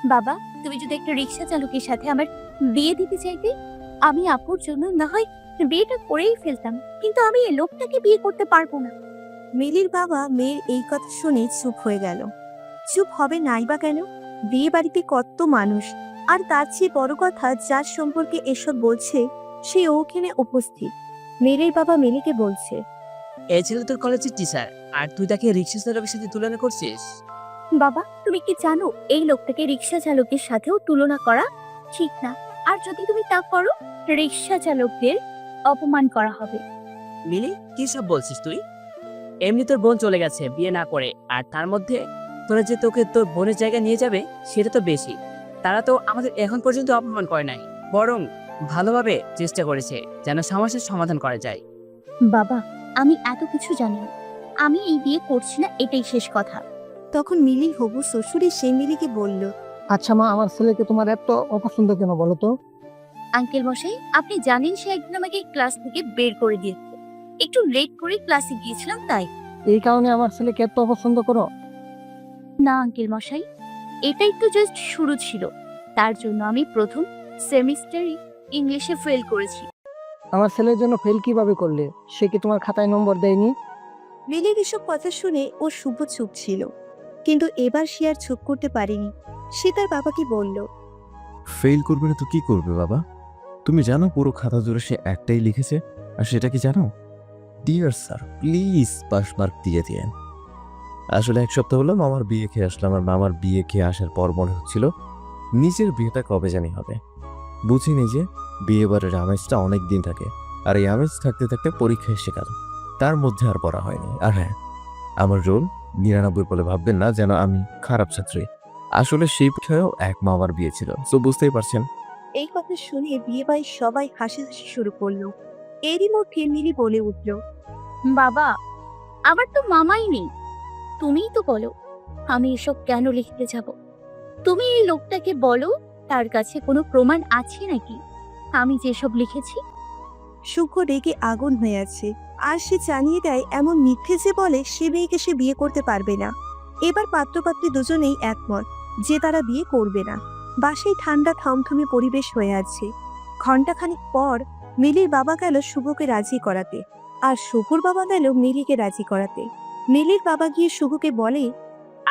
বাবা, তুমি যদি একটা রিক্সা চালকের সাথে আমার বিয়ে দিতে চাইতে, আমি আপুর জন্য না হয় বিয়েটা করেই ফেলতাম, কিন্তু আমি এই লোকটাকে বিয়ে করতে পারবো না। মিলির বাবা মেয়ের এই কথা শুনে চুপ হয়ে গেল। চুপ হবে নাই বা কেন? বিয়ে বাড়িতে কত মানুষ, আর তার চেয়ে বড় কথা, যার সম্পর্কে এসব বলছে সে ওখানে উপস্থিত। মেয়ের বাবা মিলিকে বলছে, এই ছেলে তোর কলেজের টিচার, আর তুই তাকে রিক্সা চালকের সাথে তুলনা করছিস? বাবা, তুমি কি জানো এই লোকটাকে রিক্সা চালকের সাথেও তুলনা করা ঠিক না। আর যদি তুমি তা করো, রিক্সা চালকদের অপমান করা হবে। মিলি, কি সব বলছিস তুই? এমনি তোর বোন চলে গেছে বিয়ে না করে, আর তার মধ্যে তোরা যে তোকে তোর বোনের জায়গায় নিয়ে যাবে সেটা তো বেশি। তারা তো আমাদের এখন পর্যন্ত অপমান করে নাই, বরং ভালোভাবে চেষ্টা করেছে যেন সমস্যার সমাধান করা যায়। বাবা, আমি এত কিছু জানি না, আমি এই বিয়ে করছি না, এটাই শেষ কথা। তখন মিলির হবু শ্বশুর এসে মিলিকে বলল, আচ্ছা মা, আমার ছেলেকে তোমার এত অপছন্দ কেন বলো তো? আঙ্কেল মশাই, আপনি জানেন সে একদিন আমাকে ক্লাস থেকে বের করে দিয়েছে। একটু লেট করে ক্লাসে গিয়েছিলাম তাই। এই কারণে আমার ছেলেকে এত অপছন্দ করো? না আঙ্কেল মশাই, এটাই তো জাস্ট শুরু ছিল। তার জন্য আমি প্রথম সেমিস্টারে ইংলিশে ফেল করেছি। আমার ছেলের জন্য ফেল কিভাবে করলে? সে কি তোমার খাতায় নম্বর দেয়নি? মিলির এসব কথা শুনে ও শুভ চুপ ছিল, কিন্তু এবার সে আর চুপ করতে পারেনি। সে তার বাবাকে বলল, ফেল করবে না তো কি করবে বাবা? তুমি জানো পুরো খাতা জুড়ে সে একটাই লিখেছে, আর সেটা কি জানো? Dear sir, please pass mark দিয়ে দিয়েন। আসলে এক সপ্তাহ হলো মামার বিয়ে খেয়ে আসলাম, আর মামার বিয়ে খেয়ে আসার পর মনে হচ্ছিল নিজের বিয়েটা কবে জানি হবে। বুঝিনি যে বিয়ে বাড়ির আমেজটা অনেক দিন থাকে, আর এই আমেজ থাকতে থাকতে পরীক্ষা এসে গেল, তার মধ্যে আর পড়া হয়নি। আর হ্যাঁ, আমার রোল 99 বলে ভাববেন না যেন আমি খারাপ ছাত্রী। আসলে সেই পরীক্ষায়ও এক মামার বিয়ে ছিল, তো বুঝতেই পারছেন। এই কথা শুনে বিয়ে বাড়ির সবাই হাসাহাসি শুরু করলো। এরই মধ্যে মিলি বলে উঠল, বাবা, আমার তো মামাই নেই, তুমিই তো বলো আমি এসব কেন লিখতে যাব। তুমি এই লোকটাকে বলো, তার কাছে কোনো প্রমাণ আছে নাকি আমি যেসব লিখেছি? শুভ রেগে আগুন হয়ে আছে, আর সে জানিয়ে দেয় এমন মিথ্যে যে বলে সে মেয়েকে সে বিয়ে করতে পারবে না। এবার পাত্রপাত্রী দুজনেই একমত যে তারা বিয়ে করবে না। বাসায় ঠান্ডা থমথমে পরিবেশ হয়ে আছে। ঘন্টাখানিক পর মিলির বাবা গেল শুভকে রাজি করাতে, আর শুভর বাবা গেল মিলিকে রাজি করাতে। মিলির বাবা গিয়ে শুভকে বলে,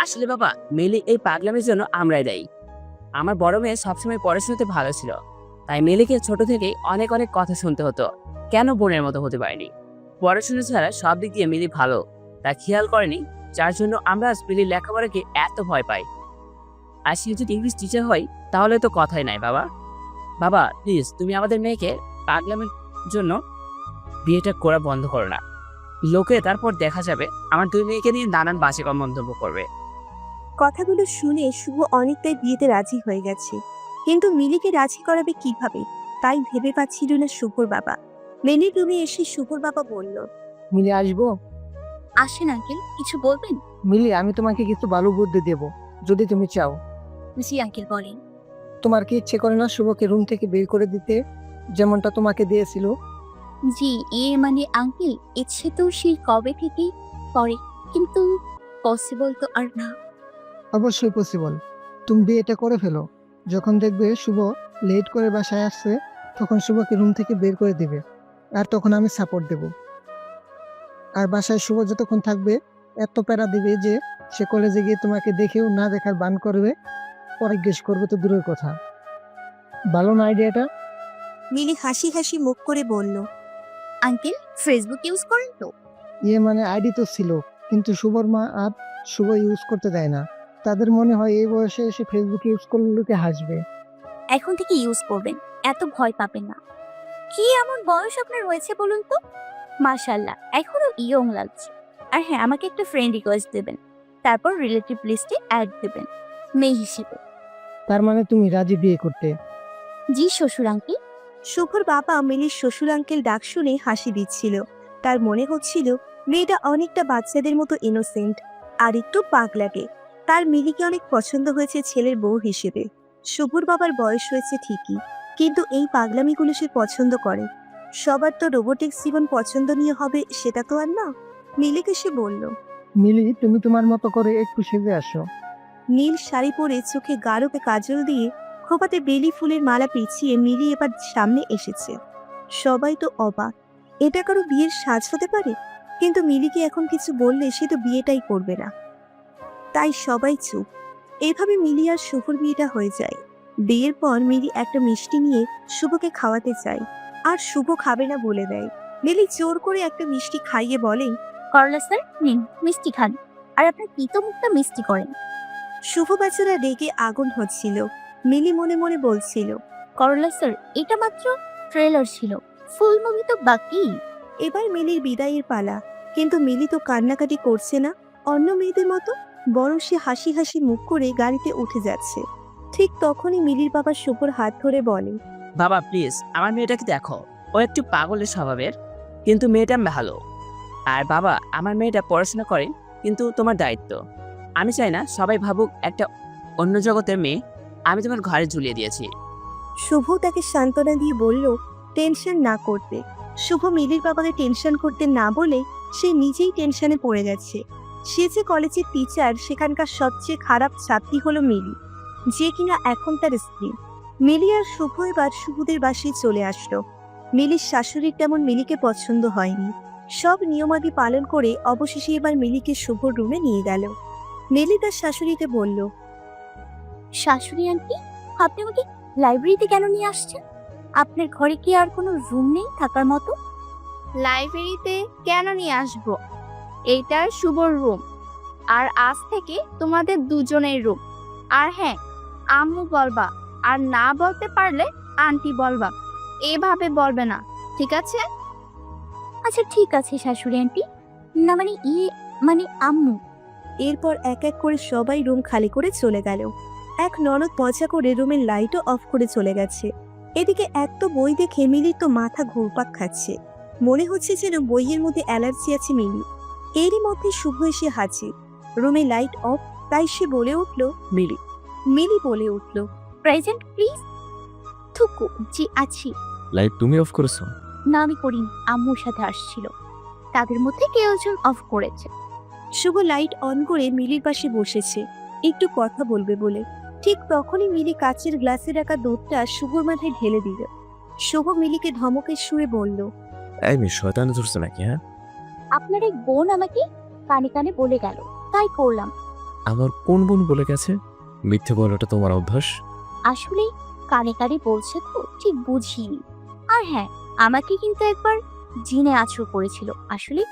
আসলে বাবা, মিলি এই পাগলামির জন্য আমরাই দায়ী। আমার বড় মেয়ে সবসময় পড়াশোনাতে ভালো ছিল, তাই মিলিকে ছোট থেকেই অনেক অনেক কথা শুনতে হতো, কেন বোনের মতো হতে পারেনি। পড়াশোনা ছাড়া সব দিক দিয়ে মিলি ভালো, তা খেয়াল করেনি, যার জন্য আমরা আজ মিলির লেখাপড়াকে এত ভয় পাই। আর সে যদি ইংলিশ টিচার হয় তাহলে তো কথাই নাই বাবা। বাবা প্লিজ, তুমি আমাদের মেয়েকে পাগলামির জন্য বিয়েটা করা বন্ধ করো না। লোকে তারপর দেখা যাবে আমার দুই মেয়েকে নিয়ে নানান বাজে মন্তব্য করবে। কথাগুলো শুনে শুভ অনেকটাই বিয়েতে রাজি হয়ে গেছে, কিন্তু মিলিকে রাজি করাবে কিভাবে তাই ভেবে পাচ্ছিল না শুভর বাবা। মিলির রুমে এসে শুভর বাবা বলল, মিলি, আসবো? আসেন আঙ্কেল, কিছু বলবেন? মিলি, আমি তোমাকে কিছু ভালো বুদ্ধি দেব, যদি তুমি চাও। জি আঙ্কেল, বলেন। তোমার কি ইচ্ছে করে না শুভকে রুম থেকে বের করে দিতে, যেমনটা তোমাকে দিয়েছিল? জি, মানে আঙ্কেল, ইচ্ছে তো সেই কবে থেকেই করে, কিন্তু পসিবল তো আর না। অবশ্যই পসিবল। তুমি বিয়েটা করে ফেলো। যখন দেখবে শুভ লেট করে বাসায় আসছে, তখন শুভকে রুম থেকে বের করে দিবে, আর তখন আমি সাপোর্ট দেব। আর বাসায় শুভ যতক্ষণ থাকবে এত প্যারা দিবে যে সে কলেজে গিয়ে তোমাকে দেখেও না দেখার বান করবে, পরে জিজ্ঞেস করবে তো দূরের কথা। ভালো না আইডিয়াটা? মিলি হাসি হাসি মুখ করে বলল, আঙ্কেল, ফেসবুক ইউজ করেন তো? মানে আইডি তো ছিল, কিন্তু শুভর মা আর শুভ ইউজ করতে দেয় না। তাদের মনে হয় এই বয়সে এসে ফেসবুক ইউজ করলে লোকে হাসবে। এখন থেকে ইউজ করবেন, এত ভয় পাবেন না। কি এমন বয়স আপনার হয়েছে বলুন তো? মাশাআল্লাহ, এখনো ইয়ং লাগছে। আর হ্যাঁ, আমাকে একটা ফ্রেন্ড রিকোয়েস্ট দেবেন, তারপর রিলেটিভ লিস্টে অ্যাড দেবেন মেয়ে হিসেবে। তার মানে তুমি রাজি বিয়ে করতে? জি শ্বশুর আঙ্কেল। শুভর বাবা মিলির শ্বশুর আঙ্কেল ডাক শুনে হাসি দিচ্ছিল। তার মনে হচ্ছিল মেয়েটা অনেকটা বাচ্চাদের মতো ইনোসেন্ট আর একটু পাগলাটে। তার মিলিকে অনেক পছন্দ হয়েছে ছেলের বউ হিসেবে। শুভর বাবার বয়স হয়েছে ঠিকই, কিন্তু এই পাগলামিগুলো সে পছন্দ করে। সবার তো রোবোটিক্স জীবন পছন্দনীয় হবে সেটা তো আর না। মিলিকে সে বলল, মিলি, তুমি তোমার মতো করে একটু সেজে আসো। নীল শাড়ি পরে চোখে গাঢ়কে কাজল দিয়ে খোপাতে বেলি ফুলের মালা পেঁচিয়ে মিলি এবার সামনে এসেছে। সবাই তো অবাক, এটা কারো বিয়ের সাজ হতে পারে? কিন্তু মিলিকে এখন কিছু বললে সে তো বিয়েটাই করবে না, তাই সবাই চুপ। এভাবে মিলি আর শুভর বিয়েটা হয়ে যায়। বিয়ের পর মিলি একটা মিষ্টি নিয়ে শুভকে খাওয়াতে চায়, আর শুভ খাবে না বলে দেয়। মিলি জোর করে একটা মিষ্টি খাইয়ে বলে, করলা স্যার নিন মিষ্টি খান, আর আপনার পিতো মুখটা মিষ্টি করেন। শুভ বেচারা রেগে আগুন হচ্ছিল। মিলি মনে মনে বলছিল, করলা স্যার এটা মাত্র ট্রেলার ছিল, ফুল মুভি তো বাকি। এবার মিলির বিদায়ের পালা। কিন্তু মিলি তো কান্নাকাটি করছে না অন্য মেয়েদের মতো, বরং সে হাসি হাসি মুখ করে গাড়িতে উঠে যাচ্ছে। ঠিক তখনই মিলির বাবা শুভর হাত ধরে বলে, বাবা প্লিজ আমার মেয়েটাকে দেখো, ও একটু পাগলের স্বভাবের, কিন্তু মেয়েটা ভালো। আর বাবা আমার মেয়েটা পড়াশোনা করে, কিন্তু তোমার দায়িত্ব। আমি চাই না সবাই ভাবুক একটা অন্য জগতের মেয়ে আমি তোমার ঘরে ঝুলিয়ে দিয়েছি। শুভ তাকে সান্ত্বনা দিয়ে বলল টেনশন না করতে। শুভ মিলির বাবাকে টেনশন করতে না বলে সে নিজেই টেনশনে পড়ে গেছে। সে যে কলেজের টিচার, সেখানকার সবচেয়ে খারাপ ছাত্রী হলো মিলি, যে কিনা এখন তার স্ত্রী। মিলি আর শুভ এবার শুভদের বাসায় চলে আসলো। মিলির শাশুড়ির তেমন মিলিকে পছন্দ হয়নি। সব নিয়মাদি পালন করে অবশেষে এবার মিলিকে শুভর রুমে নিয়ে গেল। মিলি তার শাশুড়িকে বলল, শাশুড়ি আন্টি, আপনি আমাকে লাইব্রেরিতে কেন নিয়ে আসছেন? আপনার ঘরে কি আর কোনো রুম নেই থাকার মতো? লাইব্রেরিতে কেন নিয়ে আসবো? এইটা শুভর রুম, আর আজ থেকে তোমাদের দুজনের রুম। আর হ্যাঁ, আম্মু বলবা, আর না বলতে পারলে আন্টি বলবা। এভাবে বলবে না, ঠিক আছে? আচ্ছা ঠিক আছে শাশুড়ি আন্টি, না মানে আম্মু। এরপর এক এক করে সবাই রুম খালি করে চলে গেল। এক ননদ মজা করে রুমের লাইটও অফ করে চলে গেছে। এদিকে এত বই দেখে মিলির তো মাথা ঘুরপাক খাচ্ছে। মনে হচ্ছে যেন বইয়ের মধ্যে অ্যালার্জি আছে মিলি। এরই মধ্যে শুভ এসে হাজির। রুমে লাইট অফ, তাই সে বলে উঠল, মিলি, মিলি বলে উঠল, প্রেজেন্ট প্লিজ। থুকু জি আছি। লাইট তুমি অফ করেছো? না আমি করিনি, আম্মুর সাথে আসছিল, তাদের মধ্যে কেউ একজন অফ করেছে। শুভ লাইট অন করে মিলির পাশে বসেছে একটু কথা বলবে বলে। ঠিক তখনই মিলি কাচের গ্লাসে রাখা দুধটা শুভর মাথায় ঢেলে দিল। শুভ মিলিকে ধমকের সুরে বলল, এই মেয়ে শয়তানি ধরছে নাকি? হ্যাঁ, আপনার এক বোন আমাকে কানে কানে বলে গেল, তাই করলাম। আমার কোন বোন বলে গেছে? মিথ্যে বলাটা তোমার অভ্যাস। আসলে কানে কানে বলছে তো ঠিক বুঝিনি। আর হ্যাঁ, আমাকে কিন্তু একবার জিনে আছর করেছিল। আসলে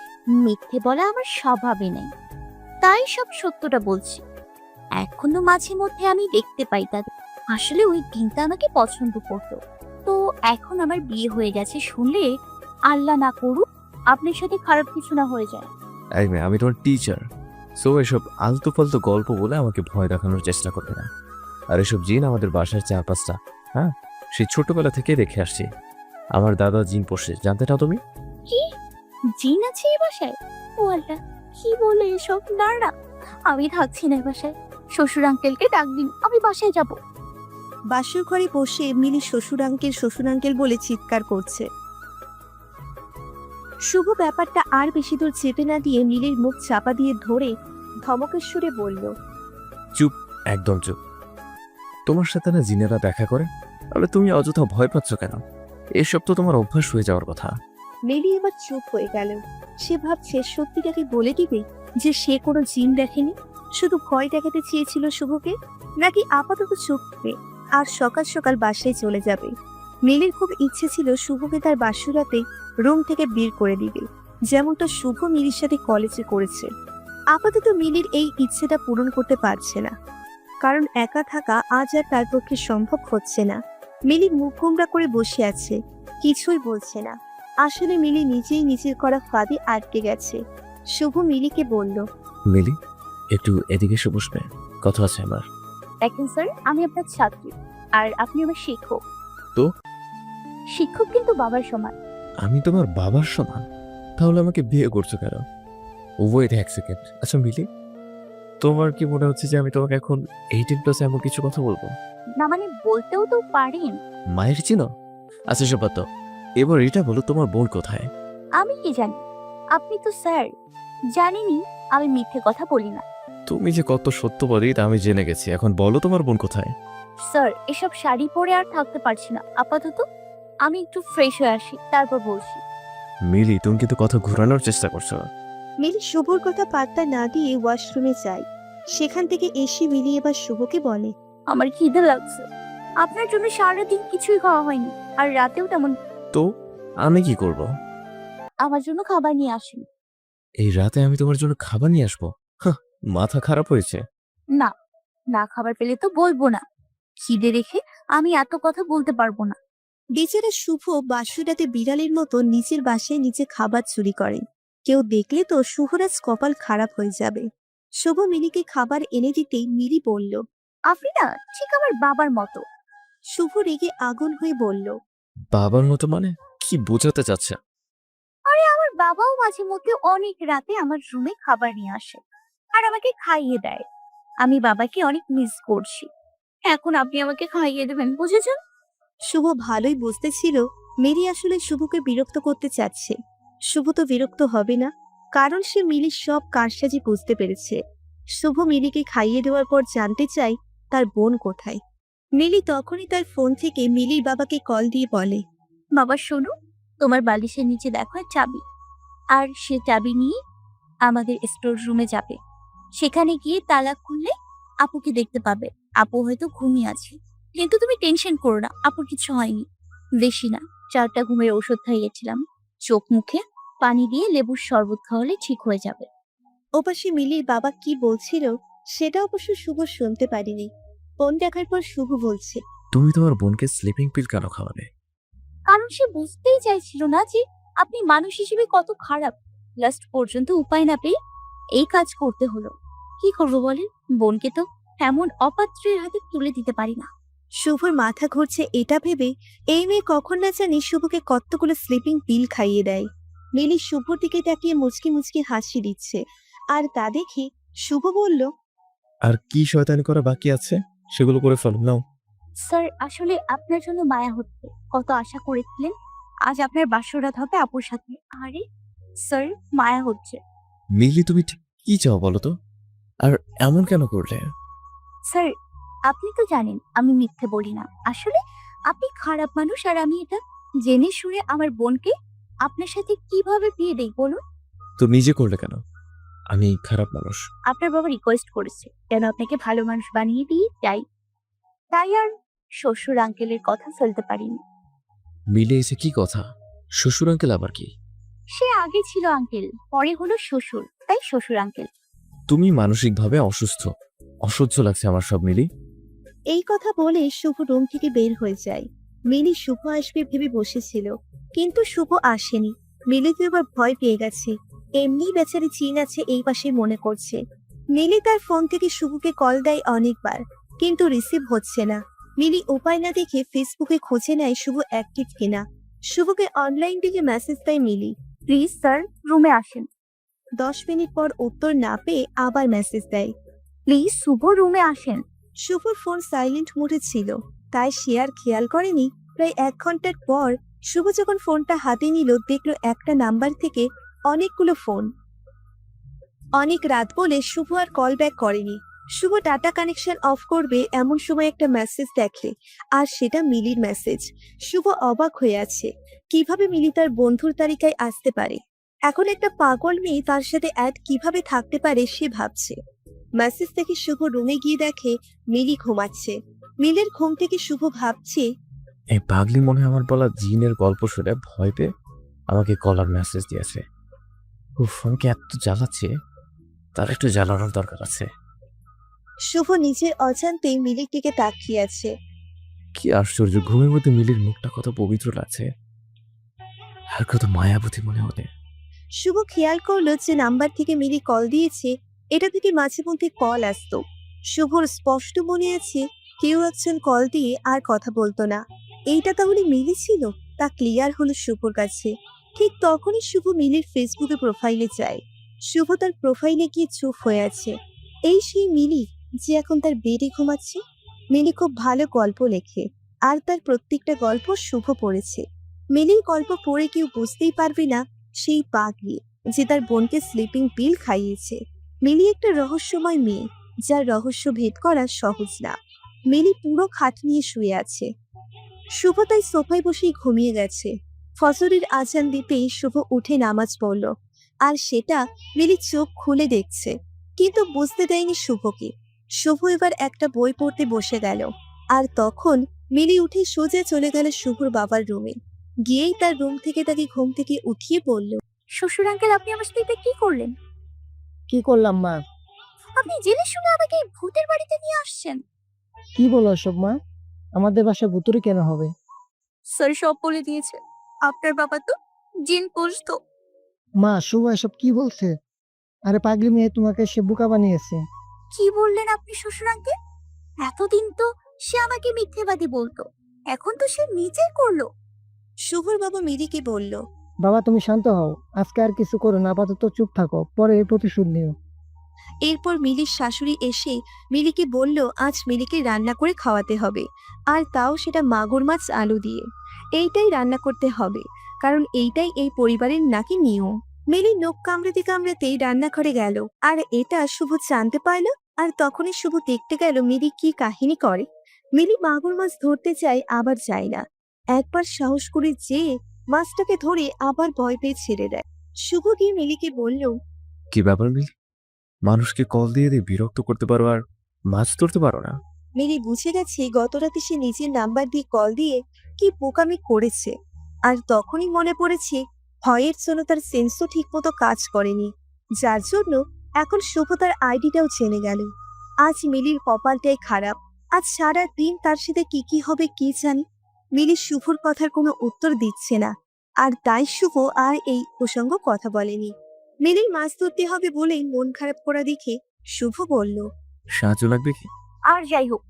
মিথ্যে বলা আমার স্বভাবে নেই, তাই সব সত্যটা বলছি। এখনো মাঝে মধ্যে আমি দেখতে পাই তাদের। আসলে ওই দিনটা আমাকে পছন্দ করতো, তো এখন আমার বিয়ে হয়ে গেছে শুনলে আল্লাহ না করুক আপনার সাথে খারাপ কিছু না হয়ে যায়। এই মেয়ে, আমি তোমার টিচার, সো এসব আলতু ফালতু গল্প বলে আমাকে ভয় দেখানোর চেষ্টা করবে না। আর এসব জিন আমাদের বাসার 4-5টা, হ্যাঁ, সেই ছোটবেলা থেকে দেখে আসছি। আমার দাদা জিন পোষে, জানতে না তুমি? কি জিন আছে এই বাসায়? ও আল্লাহ, কি বলে এসব? না না, আমি থাকছি না এই বাসায়। শ্বশুর আঙ্কেলকে ডাক দিন, আমি বাসায় যাব। বাসর ঘরে বসে মিলি শ্বশুর আঙ্কেল বলে চিৎকার করছে। শুভ ব্যাপারটা আর বেশি দূর চেপে না দিয়ে মিলির মুখ চাপা দিয়ে ধরে ধমকের সুরে বলল, একদম চুপ। তোমার সাথে না জিনেরা দেখা করে, তাহলে তুমি অযথা ভয় পাচ্ছ কেন? এসব তো তোমার অভ্যাস হয়ে যাওয়ার কথা। মিলি এবার চুপ হয়ে গেল। সে ভাবছে সত্যিটাকে বলে দিবে যে সে কোনো জিন দেখেনি, শুধু ভয় দেখাতে চেয়েছিল শুভকে, নাকি আপাতত চুপবে আর সকাল সকাল বাসায় চলে যাবে। মিলির খুব ইচ্ছে ছিল শুভকে তার বাসুরাতে রুম থেকে বের করে দিবে, যেমনটা শুভ মিলির সাথে কলেজে করেছে। আপাতত মিলির এই ইচ্ছেটা পূরণ করতে পারছে না, কারণ একা থাকা আজ আর তার পক্ষে সম্ভব হচ্ছে না। মিলি মুখ গোমড়া করে বসে আছে, কিছুই বলছে না। আসলে মিলি নিজেই নিজের করা ফাঁদে আটকে গেছে। শুভ মিলিকে বলল, মিলি, একটু এদিকে এসে বসবে, কথা আছে আমার। দেখেন স্যার, আমি আপনার ছাত্রী আর আপনি আমার শিক্ষক। তো? শিক্ষক কিন্তু বাবার সমান। আমি তোমার বাবার সমান? তাহলে আমাকে বিয়ে করছো কেন? ওয়েট এক সেকেন্ড। আচ্ছা মিলি, তোমার কি মনে হচ্ছে যে আমি তোমাকে এখন 18+ এমন কিছু কথা বলবো? না মানে বলতেও তো পারেন। মায়ের চিনো? আচ্ছা সব বাদ দাও। এবার এটা বলো, তোমার বোন কোথায়? আমি কি জানি? আপনি তো স্যার, জানেনই আমি মিথ্যে কথা বলি না। তুমি যে কত সত্যবাদী তা আমি জেনে গেছি। এখন বলো তোমার বোন কোথায়? স্যার এসব শাড়ি পরে আর থাকতে পারছি না আপাতত। আমি একটু ফ্রেশ হয়ে আসি, তারপর বলছি। মিলি, তুমি কিন্তু কথা ঘোরানোর চেষ্টা করছো। মিলি শুভর কথা পাত্তা না দিয়ে ওয়াশরুমে যায়। সেখান থেকে এসে মিলি এবার শুভকে বলে, আমার খিদে লাগছে। আপনার জন্য সারাদিন কিছুই খাওয়া হয়নি, আর রাতেও তেমন। তো আমি কি করব? আমার জন্য খাবার নিয়ে আসেন। এই রাতে আমি তোমার জন্য খাবার নিয়ে আসবো? হাহ, মাথা খারাপ হয়েছে? না, না খাবার পেলে তো বলবো না। খিদে রেখে আমি এত কথা বলতে পারবো না। বেচারা শুভ বাসুরাতে বিড়ালের মতো নিজের বাসায় নিচে খাবার চুরি করে। কেউ দেখলে তো শুভরাজ কপাল খারাপ হয়ে যাবে। শুভ মিলিকে খাবার এনে দিতেই মিলি বলল, আপনি না ঠিক আমার বাবার মতো। শুভ রেগে আগুন হয়ে বলল, বাবার মতো মানে? কি বোঝাতে চাচ্ছে? আরে আমার বাবাও মাঝে মধ্যে অনেক রাতে আমার রুমে খাবার নিয়ে আসে আর আমাকে খাইয়ে দেয়। আমি বাবাকে অনেক মিস করছি। এখন আপনি আমাকে খাইয়ে দেবেন, বুঝেছেন? শুভ ভালোই বুঝতেছিল মিলি আসলে শুভকে বিরক্ত করতে চাচ্ছে। শুভ তো বিরক্ত হবে না, কারণ সে মিলির সব কারসাজি বুঝতে পেরেছে। শুভ মিলিকে খাইয়ে দেওয়ার পর জানতে চায় তার বোন কোথায়। মিলি তখনই তার ফোন থেকে মিলির বাবাকে কল দিয়ে বলে, বাবা শোনো, তোমার বালিশের নিচে দেখো চাবি, আর সে চাবি নিয়ে আমাদের স্টোর রুমে যাবে। সেখানে গিয়ে তালা খুললে আপুকে দেখতে পাবে। আপু হয়তো ঘুমিয়ে আছে, কিন্তু তুমি টেনশন করো না, আপুর কিছু হয়নি। বেশি না, 4টা ঘুমের ওষুধ খাইয়েছিলাম। চোখ মুখে পানি দিয়ে লেবুর শরবত খাওয়ালে ঠিক হয়ে যাবে। ওপাশে মিলির বাবা কি বলছিল সেটা অবশ্য শুভ শুনতে পারিনি। ফোন দেখার পর শুভ বলছে, তুমি তোমার বোনকে স্লিপিং পিল কেন খাওয়াবে? কারণ সে বুঝতেই চাইছিল না যে আপনি মানুষ হিসেবে কত খারাপ। লাস্ট পর্যন্ত উপায় না পেয়ে এই কাজ করতে হলো। কি করবো বলেন, বোনকে তো এমন অপাত্রের হাতে তুলে দিতে পারি না। শুভর মাথা ঘুরছে এটা ভেবে এই মেয়ে কখন না জানি শুভকে কতগুলো স্লিপিং পিল খাইয়ে দেয়। মিলি শুভর দিকে তাকিয়ে মুচকি মুচকি হাসি দিচ্ছে, আর তা দেখে শুভ বলল, আর কি শয়তানি করা বাকি আছে সেগুলো করে ফেলো নাও। স্যার আসলে আপনার জন্য মায়া হচ্ছে। কত আশা করেছিলেন আজ আপনার বাসরাত হবে আপুর সাথে। আরে স্যার, মায়া হচ্ছে। মিলি, তুমি ঠিক কি চাও বলো তো? আর এমন কেন করলে? স্যার আপনি তো জানেন আমি মিথ্যে বলি না। আসলে আপনি খারাপ মানুষ, আর আমি এটা জেনে শুনে আমার বোনকে আপনার সাথে কিভাবে বিয়ে দেই বলুন? তো নিজে করলে কেন? আমি খারাপ মানুষ? আপনার বাবা রিকোয়েস্ট করেছে কেন আপনাকে ভালো মানুষ বানিয়ে দিয়ে যাই, তাই আর শ্বশুর আঙ্কেলের কথা ফেলতে পারিনি। মিলে এসে কি কথা? শ্বশুর আঙ্কেল আবার কি? সে আগে ছিল আঙ্কেল, পরে হলো শ্বশুর, তাই শ্বশুর আঙ্কেল। তুমি মানসিকভাবে অসুস্থ। অসহ্য লাগছে আমার সব মিলি। এই কথা বলে শুভ রুম থেকে বের হয়ে যায়। মিলি শুভ আসবে ভেবে বসেছিল, কিন্তু শুভ আসেনি। মিলি তো এবার ভয় পেয়ে গেছে। এমনি বেচারি চিন আছে এই পাশে মনে করছে। মিলি তার ফোন থেকে শুভকে কল দেয় অনেকবার, কিন্তু রিসিভ হচ্ছে না। মিলি উপায় না দেখে ফেসবুকে খুঁজে নেয় শুভ অ্যাক্টিভ কিনা। শুভকে অনলাইন দিকে মেসেজ দেয় মিলি। প্লিজ স্যার, রুমে আসেন। 10 মিনিট পর উত্তর না পেয়ে আবার মেসেজ দেয়। প্লিজ শুভ, রুমে আসেন। শুভর ফোন সাইলেন্ট মোডে ছিল, তাই সে আর খেয়াল করেনি। প্রায় 1 ঘন্টার পর শুভ যখন ফোনটা হাতে নিল, দেখলো একটা নাম্বার থেকে অনেকগুলো ফোন। অনেক রাত বলে শুভ আর কল ব্যাক করেনি। শুভ ডাটা কানেকশন অফ করবে এমন সময় একটা মেসেজ দেখে, আর সেটা মিলির মেসেজ। শুভ অবাক হয়ে আছে, কিভাবে মিলি তার বন্ধুর তালিকায় আসতে পারে। এখন একটা পাগল মেয়ে তার সাথে অ্যাড কিভাবে থাকতে পারে সে ভাবছে। মেসেজ দেখে শুভ রুমে গিয়ে দেখে মিলি ঘুমাচ্ছে। মিলের ঘুম থেকে শুভ ভাবছে, এই পাগলি মনে হয় আমার বলা জিনের গল্প শুনে ভয় পেয়ে আমাকে কলার মেসেজ দিয়েছে। উফ, আমাকে এত জ্বালাচ্ছে, তার একটু জ্বালানোর দরকার আছে। শুভ নিজের অজান্তেই মিলির দিকে তাকিয়ে আছে। কি আশ্চর্য, ঘুমের মধ্যে মিলির মুখটা কত পবিত্র লাগছে, আর কত মায়াবতী মনে হলে। শুভ খেয়াল করলো যে নাম্বার থেকে মিলি কল দিয়েছে, এটা থেকে মাঝে মধ্যে কল আসতো। শুভর স্পষ্ট মনে আছে কেউ একজন কল দিয়ে আর কথা বলতো না। এইটা তাহলে মিলি ছিল, তা ক্লিয়ার হলো শুভর কাছে। ঠিক তখনই শুভ মিলির ফেসবুকে প্রোফাইলে যায়। শুভ তার প্রোফাইলে গিয়ে চুপ হয়ে আছে। এই সেই মিলি যে এখন তার বেডে ঘুমাচ্ছে। মিলি খুব ভালো গল্প লেখে, আর তার প্রত্যেকটা গল্প শুভ পড়েছে। মিলির গল্প পড়ে কেউ বুঝতেই পারবে না সেই পাগলি যে তার বোনকে স্লিপিং পিল খাইয়েছে। মিলি একটা রহস্যময় মেয়ে, যার রহস্য ভেদ করা সহজ না। মিলি পুরো খাট নিয়ে শুয়ে আছে। শুভ তাই সোফায় বসেই ঘুমিয়ে গেছে। ফজরের আজান দিতেই শুভ উঠে নামাজ পড়ল, আর সেটা মিলি চোখ খুলে দেখছে, কিন্তু বুঝতে দেয়নি শুভকে। শুভ এবার একটা বই পড়তে বসে গেল, আর তখন মিলি উঠে সোজা চলে গেল শুভর বাবার রুমে। গিয়েই তার রুম থেকে তাকে ঘুম থেকে উঠিয়ে বলল, শ্বশুর আঙ্কেল, আপনি আমার সাথে এটা কি করলেন? কি করলাম মা? আপনি জেনে শুনে আমাকে ভূতের বাড়িতে নিয়ে আসছেন। কি বলো সব মা? আমাদের বাসায় ভুতুড়ে কেন হবে? স্যার সব বলে দিয়েছে। আপনার বাবা তো জিন পুষতো। মা, শুভ এসব কি বলছে? আরে পাগলি মেয়ে, তোমাকে সে বোকা বানিয়েছে। কি বললেন আপনি শ্বশুর আঙ্কেল? এতদিন তো সে আমাকে মিথ্যেবাদী বলতো, এখন তো সে নিজেই করলো। শুভর বাবা মিলিকে বলল, বাবা তুমি শান্ত হও, আজকে আর কিছু করো না, আপাতত চুপ থাকো, পরে এর প্রতিশোধ নিও। এরপর মিলির শাশুড়ি এসে মিলিকে বলল আজ মিলিকে রান্না করে খাওয়াতে হবে, আর তাও সেটা মাগুর মাছ আলু দিয়ে। এইটাই রান্না করতে হবে, কারণ এইটাই এই পরিবারের নাকি নিয়ম। মিলি নখ কামড়াতে কামড়াতেই রান্নাঘরে গেল, আর এটা শুভ জানতে পারল। আর তখনই শুভ দেখতে গেল মিলি কি কাহিনী করে। মিলি মাগুর মাছ ধরতে চায়, আবার যায় না। একবার সাহস করে যেয়ে মাছটাকে ধরে আবার ভয় পেয়ে ছেড়ে দেয়। শুভ গিয়ে মিলিকে বলল, কি ব্যাপার মিলি? মানুষকে কল দিয়ে দিয়ে বিরক্ত করতে পারো আর মাছ ধরতে পারো না? মিলি বুঝে গেছে গত রাতে সে নিজের নাম্বার দিয়ে কল দিয়ে কি বোকামি করেছে। আর তখনই মনে পড়েছে ভয়ের জন্য তার সেন্সও ঠিক মতো কাজ করেনি, যার জন্য এখন শুভ তার আইডিটাও জেনে গেল। আজ মিলির কপালটাই খারাপ, আজ সারা দিন তার সাথে কি কি হবে কি জানি। মিলি শুভর কথার কোনো উত্তর দিচ্ছে না, আর তাই শুভ আর এই প্রসঙ্গ কথা বলেনি। মিলির মাছ ধরতে হবে বলেই মন খারাপ করা দেখে শুভ বলল, সাহায্য লাগবে কি? আর যাই হোক,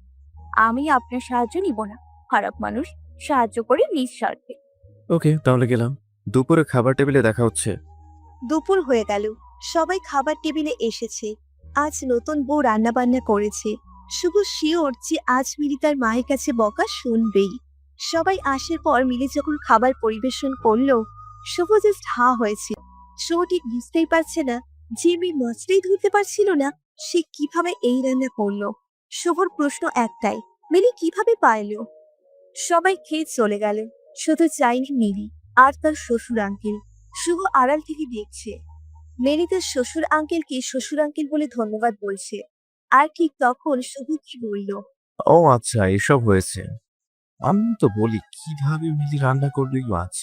আমি আপনার সাহায্য নিব না। খারাপ মানুষ সাহায্য করে নিঃস্বার্থে। ওকে, তাহলে গেলাম। দুপুরে খাবার টেবিলে দেখা হচ্ছে। দুপুর হয়ে গেল, সবাই খাবার টেবিলে এসেছে। আজ নতুন বউ রান্না বান্না করেছে। শুভ শিওর যে আজ মিলি তার মায়ের কাছে বকা শুনবেই। সবাই আসার পর মিলি যখন খাবার পরিবেশন করলো, শুভ জাস্ট হা হয়েছে। শুভ ঠিক বুঝতেই পারছে না যে মেয়ে মাছটাই ধরতে পারছিল না, সে কিভাবে এই রান্না করলো। শুভর প্রশ্ন একটাই, মিলি কিভাবে পারলো? সবাই খেয়ে চলে গেল, শুধু যায়নি মিলি আর তার শ্বশুর আঙ্কেল। শুভ আড়াল থেকে দেখছে মেরি তার শ্বশুর আঙ্কেলকে শ্বশুর আঙ্কেল বলে ধন্যবাদ বলছে। আর ঠিক তখন শুভ কি বলল, ও আচ্ছা, এসব হয়েছে। আমি তো বলি কিভাবে মিলি রান্না করবে এই মাছ।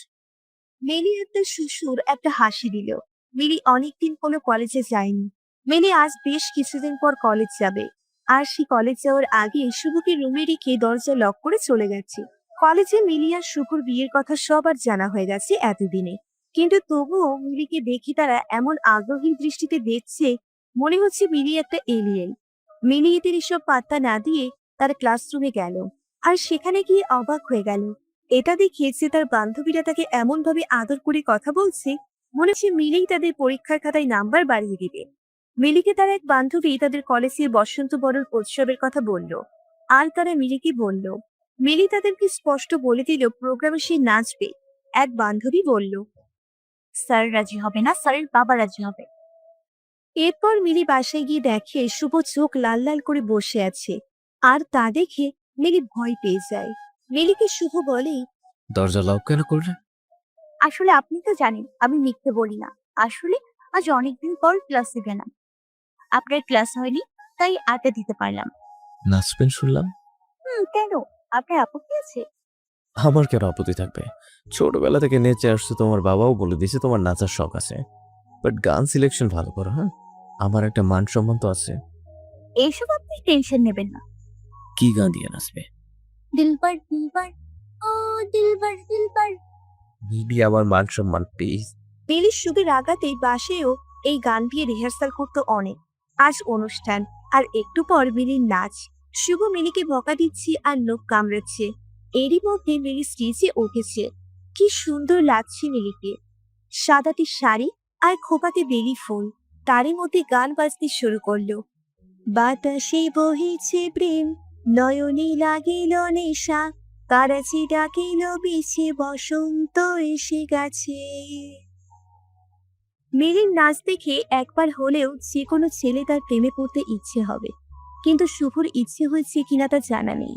মেলি আর তার শ্বশুর একটা হাসি দিল। মিলি অনেকদিন কোনো কলেজে যায়নি। মিলি আজ বেশ কিছুদিন পর কলেজ যাবে, আর সে কলেজ যাওয়ার আগে শুভকে রুমে রেখে দরজা লক করে চলে গেছে। কলেজে মিলি আর শুভর বিয়ের কথা সবার জানা হয়ে গেছে এতদিনে, কিন্তু তবুও মিলিকে দেখে তারা এমন আগ্রহী দৃষ্টিতে দেখছে, মনে হচ্ছে মিলি একটা এলিয়েন। মিলি এদের এসব পাত্তা না দিয়ে তার ক্লাসরুমে গেল, আর সেখানে গিয়ে অবাক হয়ে গেল। এটা দেখে যে তার বান্ধবীরা তাকে এমন ভাবে আদর করে কথা বলছে, মনে হচ্ছে মিলেই তাদের পরীক্ষার খাতায় নাম্বার বাড়িয়ে দিবে। মিলিকে তার এক বান্ধবী তাদের কলেজের বসন্ত বরণ উৎসবের কথা বলল, আর তারা মিলিকে বলল। মিলি তাদেরকে স্পষ্ট বলে দিল প্রোগ্রামে সে নাচবে। এক বান্ধবী বলল, স্যার রাজি হবে না, স্যারের বাবা রাজি হবে। এরপর মিলি বাসায় গিয়ে দেখে শুভ চোখ লাল লাল করে বসে আছে, আর তা দেখে মিলি ভয় পেয়ে যায়। মিলিকে শুভ বলেই, দরজা লক কেন করলে? আসলে আপনি তো জানেন আমি মিথ্যে বলি না। আসলে আজ অনেকদিন পর ক্লাসে গেলাম, আপনার ক্লাস হয়নি তাই আড্ডা দিতে পারলাম। নাচবেন শুনলাম। কেন, আপনার আপত্তি আছে? আমার কেন আপত্তি থাকবে? ছোটবেলা থেকে নেচে আসছে, তোমার বাবাও বলে দিয়েছে তোমার নাচার শখ আছে। বাট গান সিলেকশন ভালো করো, হ্যাঁ? আমার একটা মান সম্মান তো আছে। এইসব আপনি টেনশন নেবেন না। কি গান দিয়ে নাচবে? দিলবার দিলবার, ও দিলবার দিলবার। মিলি আমার মান সম্মান প্লিজ। মিলির সুখে রাগাতেই বাসেও এই গান দিয়ে রিহার্সাল করতো অনেক। আজ অনুষ্ঠান, আর একটু পর মিলির নাচ। শুভ মিলিকে বকা দিচ্ছে আর নখ কামড়াচ্ছে। এরই মধ্যে মিলি স্টেজে উঠেছে। কি সুন্দর লাগছে মিলিকে, সাদাটি শাড়ি আর খোপাতে বেলি ফুল। তারই মধ্যে গান বাজতে শুরু করলো। বাতাসে বহিছে প্রেম, নয়নে লাগিল নেশা, কারাচি ডাকিল বিছে বসন্ত এসে গেছে। মিলির নাচ দেখে একবার হলেও যে কোনো ছেলে তার প্রেমে পড়তে ইচ্ছে হবে, কিন্তু শুভর ইচ্ছে হয়েছে কিনা তা জানা নেই।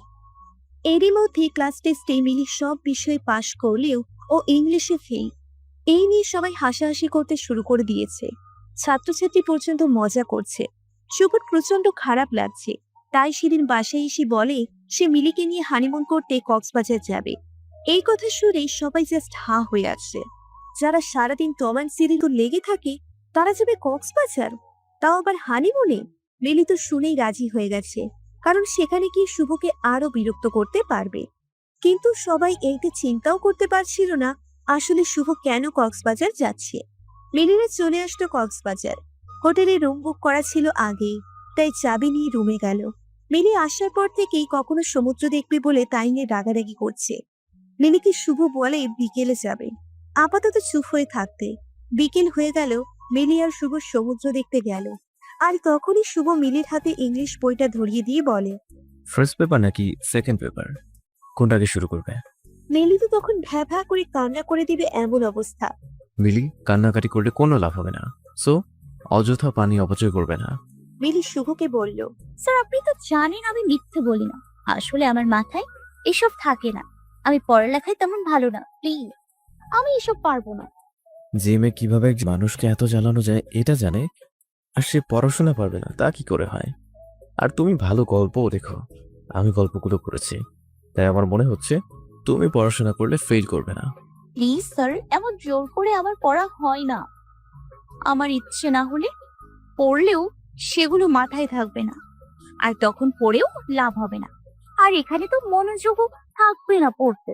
এরই মধ্যে ক্লাস টেস্টে মিলি সব বিষয়ে পাশ করলেও ও ইংলিশে ফেল। এই নিয়ে সবাই হাসাহাসি করতে শুরু করে দিয়েছে, ছাত্রছাত্রী পর্যন্ত মজা করছে। শুভর প্রচন্ড খারাপ লাগছে, তাই সেদিন বাসায় এসে বলে সে মিলিকে নিয়ে হানিমুন করতে কক্সবাজার যাবে। এই কথা শুনে সবাই জাস্ট হা হয়ে আছে। যারা সারাদিন টম অ্যান্ড জেরি লেগে থাকে তারা যাবে কক্সবাজার, তাও আবার হানিমুনে। মিলি তো শুনেই রাজি হয়ে গেছে, কারণ সেখানে গিয়ে শুভকে আরো বিরক্ত করতে পারবে। কিন্তু সবাই এইটা চিন্তাও করতে পারছিল না আসলে শুভ কেন কক্সবাজার যাচ্ছে। মিলিরা চলে আসলো কক্সবাজার। হোটেলে রুম বুক করা ছিল আগেই, তাই চাবি নিয়ে রুমে গেল। মিলি আসার পর থেকেই কখনো সমুদ্র দেখবে বলে তাই নিয়ে রাগারাগি করছে। মিলিকে শুভ বলে বিকেলে যাবে, আপাতত চুপ হয়ে থাকতে। বিকেল হয়ে গেল, মিলি আর শুভ সমুদ্র দেখতে গেল। আর তখনই শুভ মিলির হাতে ইংলিশ বইটা ধরিয়ে দিয়ে বলে, ফার্স্ট পেপার নাকি সেকেন্ড পেপার, কোনটাকে শুরু করবে? মিলি তো তখন ভ্যা ভ্যা করে কান্না করে দিবে এমন অবস্থা। মিলি, কান্নাকাটি করলে কোনো লাভ হবে না, সো অযথা পানি অপচয় করবে না। মিলি শুভকে বলল, স্যার আপনি তো জানেন আমি মিথ্যে বলি না। আসলে আমার মাথায় এসব থাকে না। আমি পড়ালেখায় তেমন ভালো না, প্লিজ আমি এসব পারবো না। যে মেয়ে কিভাবে এক মানুষকে এত জ্বালানো যায় এটা জানে, আর সে পড়াশোনা পারবে না তা কি করে হয়? আর তুমি ভালো গল্পও দেখো, আমি গল্পগুলো করেছি, তাই আমার মনে হচ্ছে তুমি পড়াশোনা করলে ফেল করবে না। প্লিজ স্যার, এমন জোর করে আমার পড়া হয় না। আমার ইচ্ছে না হলে পড়লেও সেগুলো মাথায় থাকবে না, আর তখন পড়েও লাভ হবে না। আর এখানে তো মনোযোগও থাকবে না পড়তে।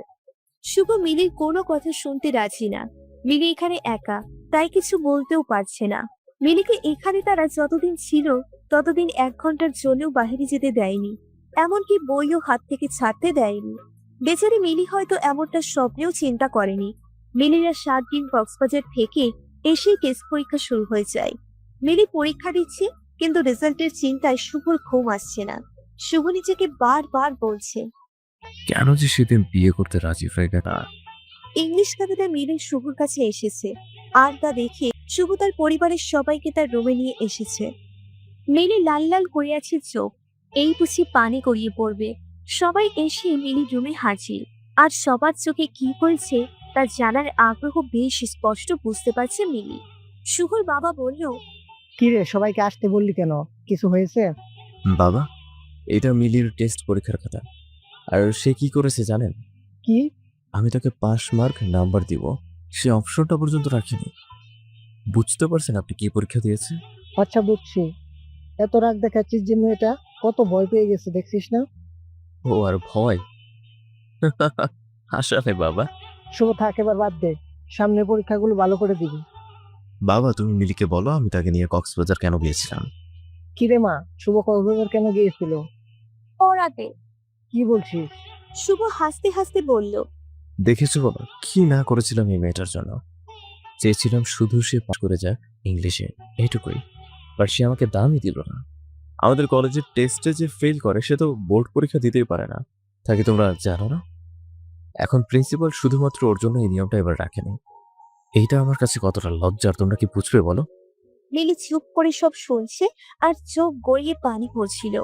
শুভ মিলির কোনো কথা শুনতে রাজি না। মিলি এখানে একা, তাই কিছু বলতেও পারছে না। মিলিকে এখানে তারা যতদিন ছিল ততদিন 1 ঘন্টার জন্যও বাইরে যেতে দেয়নি, এমনকি বইও হাত থেকে ছাড়তে দেয়নি। বেচারি মিলি হয়তো এমনটা স্বপ্নেও চিন্তা করেনি। মিলিরা 7 দিন কক্সবাজার থেকে এসেই টেস্ট পরীক্ষা শুরু হয়ে যায়। মিলি পরীক্ষা দিচ্ছে, কিন্তু রেজাল্টের চিন্তায় শুভর ঘুম আসছে না। শুভ নিজেকে বারবার বলছে, কেন যে সেদিন বিয়ে করতে রাজি হয়ে গেল না। ইংলিশ খাতাটা মিলি শুভর কাছে এসেছে, আর তা দেখে শুভ তার পরিবারের সবাইকে তার রুমে নিয়ে এসেছে। মিলি লাল লাল করে আছে চোখ, এই বুঝি পানি গড়িয়ে পড়বে। সবাই এসে মিলি রুমে হাজির, আর সবার চোখে কি হয়েছে তা জানার আগ্রহ বেশ স্পষ্ট বুঝতে পারছে মিলি। শুভর বাবা বলল, কি রে, সবাইকে আসতে বললি কেন? কিছু হয়েছে? বাবা, এটা মিলির টেস্ট পরীক্ষার খাতা, আর সে কি করেছে জানেন? কি? আমি তাকে পাস মার্ক নাম্বার দিব, সে অপশনটা পর্যন্ত রাখেনি। বুঝতে পারছেন আপনি কি পরীক্ষা দিয়েছে? আচ্ছা বুঝছি। এত রাগ দেখাচ্ছিস যে মেয়েটা কত ভয় পেয়ে গেছে দেখছিস না? ও আর ভয়? আসলে বাবা। শুভ থাক, এবার বাদ দে, সামনে পরীক্ষাগুলো ভালো করে দিবি। বাবা, তুমি মিলিকে বলো আমি তাকে নিয়ে কক্সবাজার কেন গিয়েছিলাম। কি রে মা, শুভ কক্সবাজার কেন গিয়েছিল? পড়াতে। কি বলছিস? শুভ হাসতে হাসতে বলল, দেখেছো বাবা, কি না করেছিলাম এই মেয়েটার জন্য। চেয়েছিলাম শুধু সে পাস করে যাক ইংলিশে, এইটুকুই। বাট সে আমাকে দামই দিল না। আমাদের কলেজের টেস্টে যে ফেল করে সে তো বোর্ড পরীক্ষা দিতেই পারে না, তাকে তোমরা জানো না? এখন প্রিন্সিপাল শুধুমাত্র ওর জন্য এই নিয়মটা এবার রাখেনি। এইটা আমার কাছে কতটা লজ্জার তোমরা কি বুঝবে বলো? লিলি চুপ করে সব শুনছে, আর চোখ গড়িয়ে পানি পড়ছিল।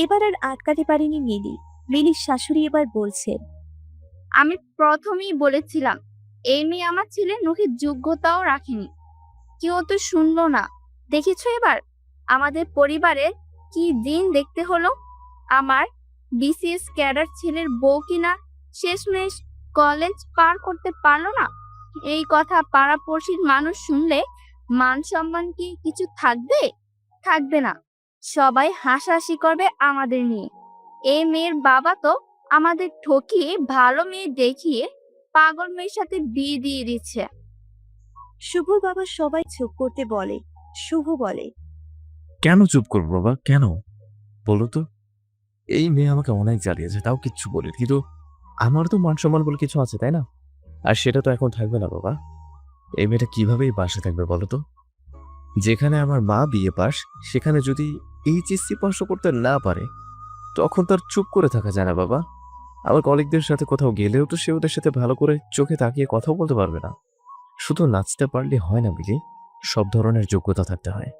এবার আর আটকাতে পারেনি মিলি। মিলির শাশুড়ি এবার বলছে, আমি প্রথমেই বলেছিলাম এই মেয়ে আমার ছেলের মুখের যোগ্যতাও রাখেনি, কেউ তো শুনলো না। দেখেছো এবার আমাদের পরিবারের কি দিন দেখতে হলো। আমার বিসিএস ক্যাডার ছেলের বউ কিনা শেষমেশ কলেজ পার করতে পারলো না। এই কথা পাড়াপড়শির মানুষ শুনলে মান সম্মান কি কিছু থাকবে? থাকবে না। সবাই হাসাহাসি করবে আমাদের নিয়ে। এই মেয়ের বাবা তো আমাদের ঠকিয়ে ভালো মেয়ে দেখিয়ে পাগল মেয়ের সাথে বিয়ে দিয়ে দিচ্ছে। শুভর বাবা সবাই চুপ করতে বলে। শুভ বলে, কেন চুপ করবো বাবা, কেন বলো তো? এই মেয়ে আমাকে অনেক জ্বালিয়েছে, তাও কিচ্ছু বলি, কিন্তু আমার তো মান সম্মান বলে কিছু আছে তাই না? আর সেটা তো এখন থাকবে না বাবা। এই মেয়েটা কিভাবে এই বাসে থাকবে বলো তো? যেখানে আমার মা বিএ পাস, সেখানে যদি এইচএসসি পাসও করতে না পারে তখন তার চুপ করে থাকা যায় না বাবা। আমার কলিগদের সাথে কোথাও গেলেও তো সে ওদের সাথে ভালো করে চোখে তাকিয়ে কথাও বলতে পারবে না। শুধু নাচতে পারলে হয় না মিলি, সব ধরনের যোগ্যতা থাকতে হয়।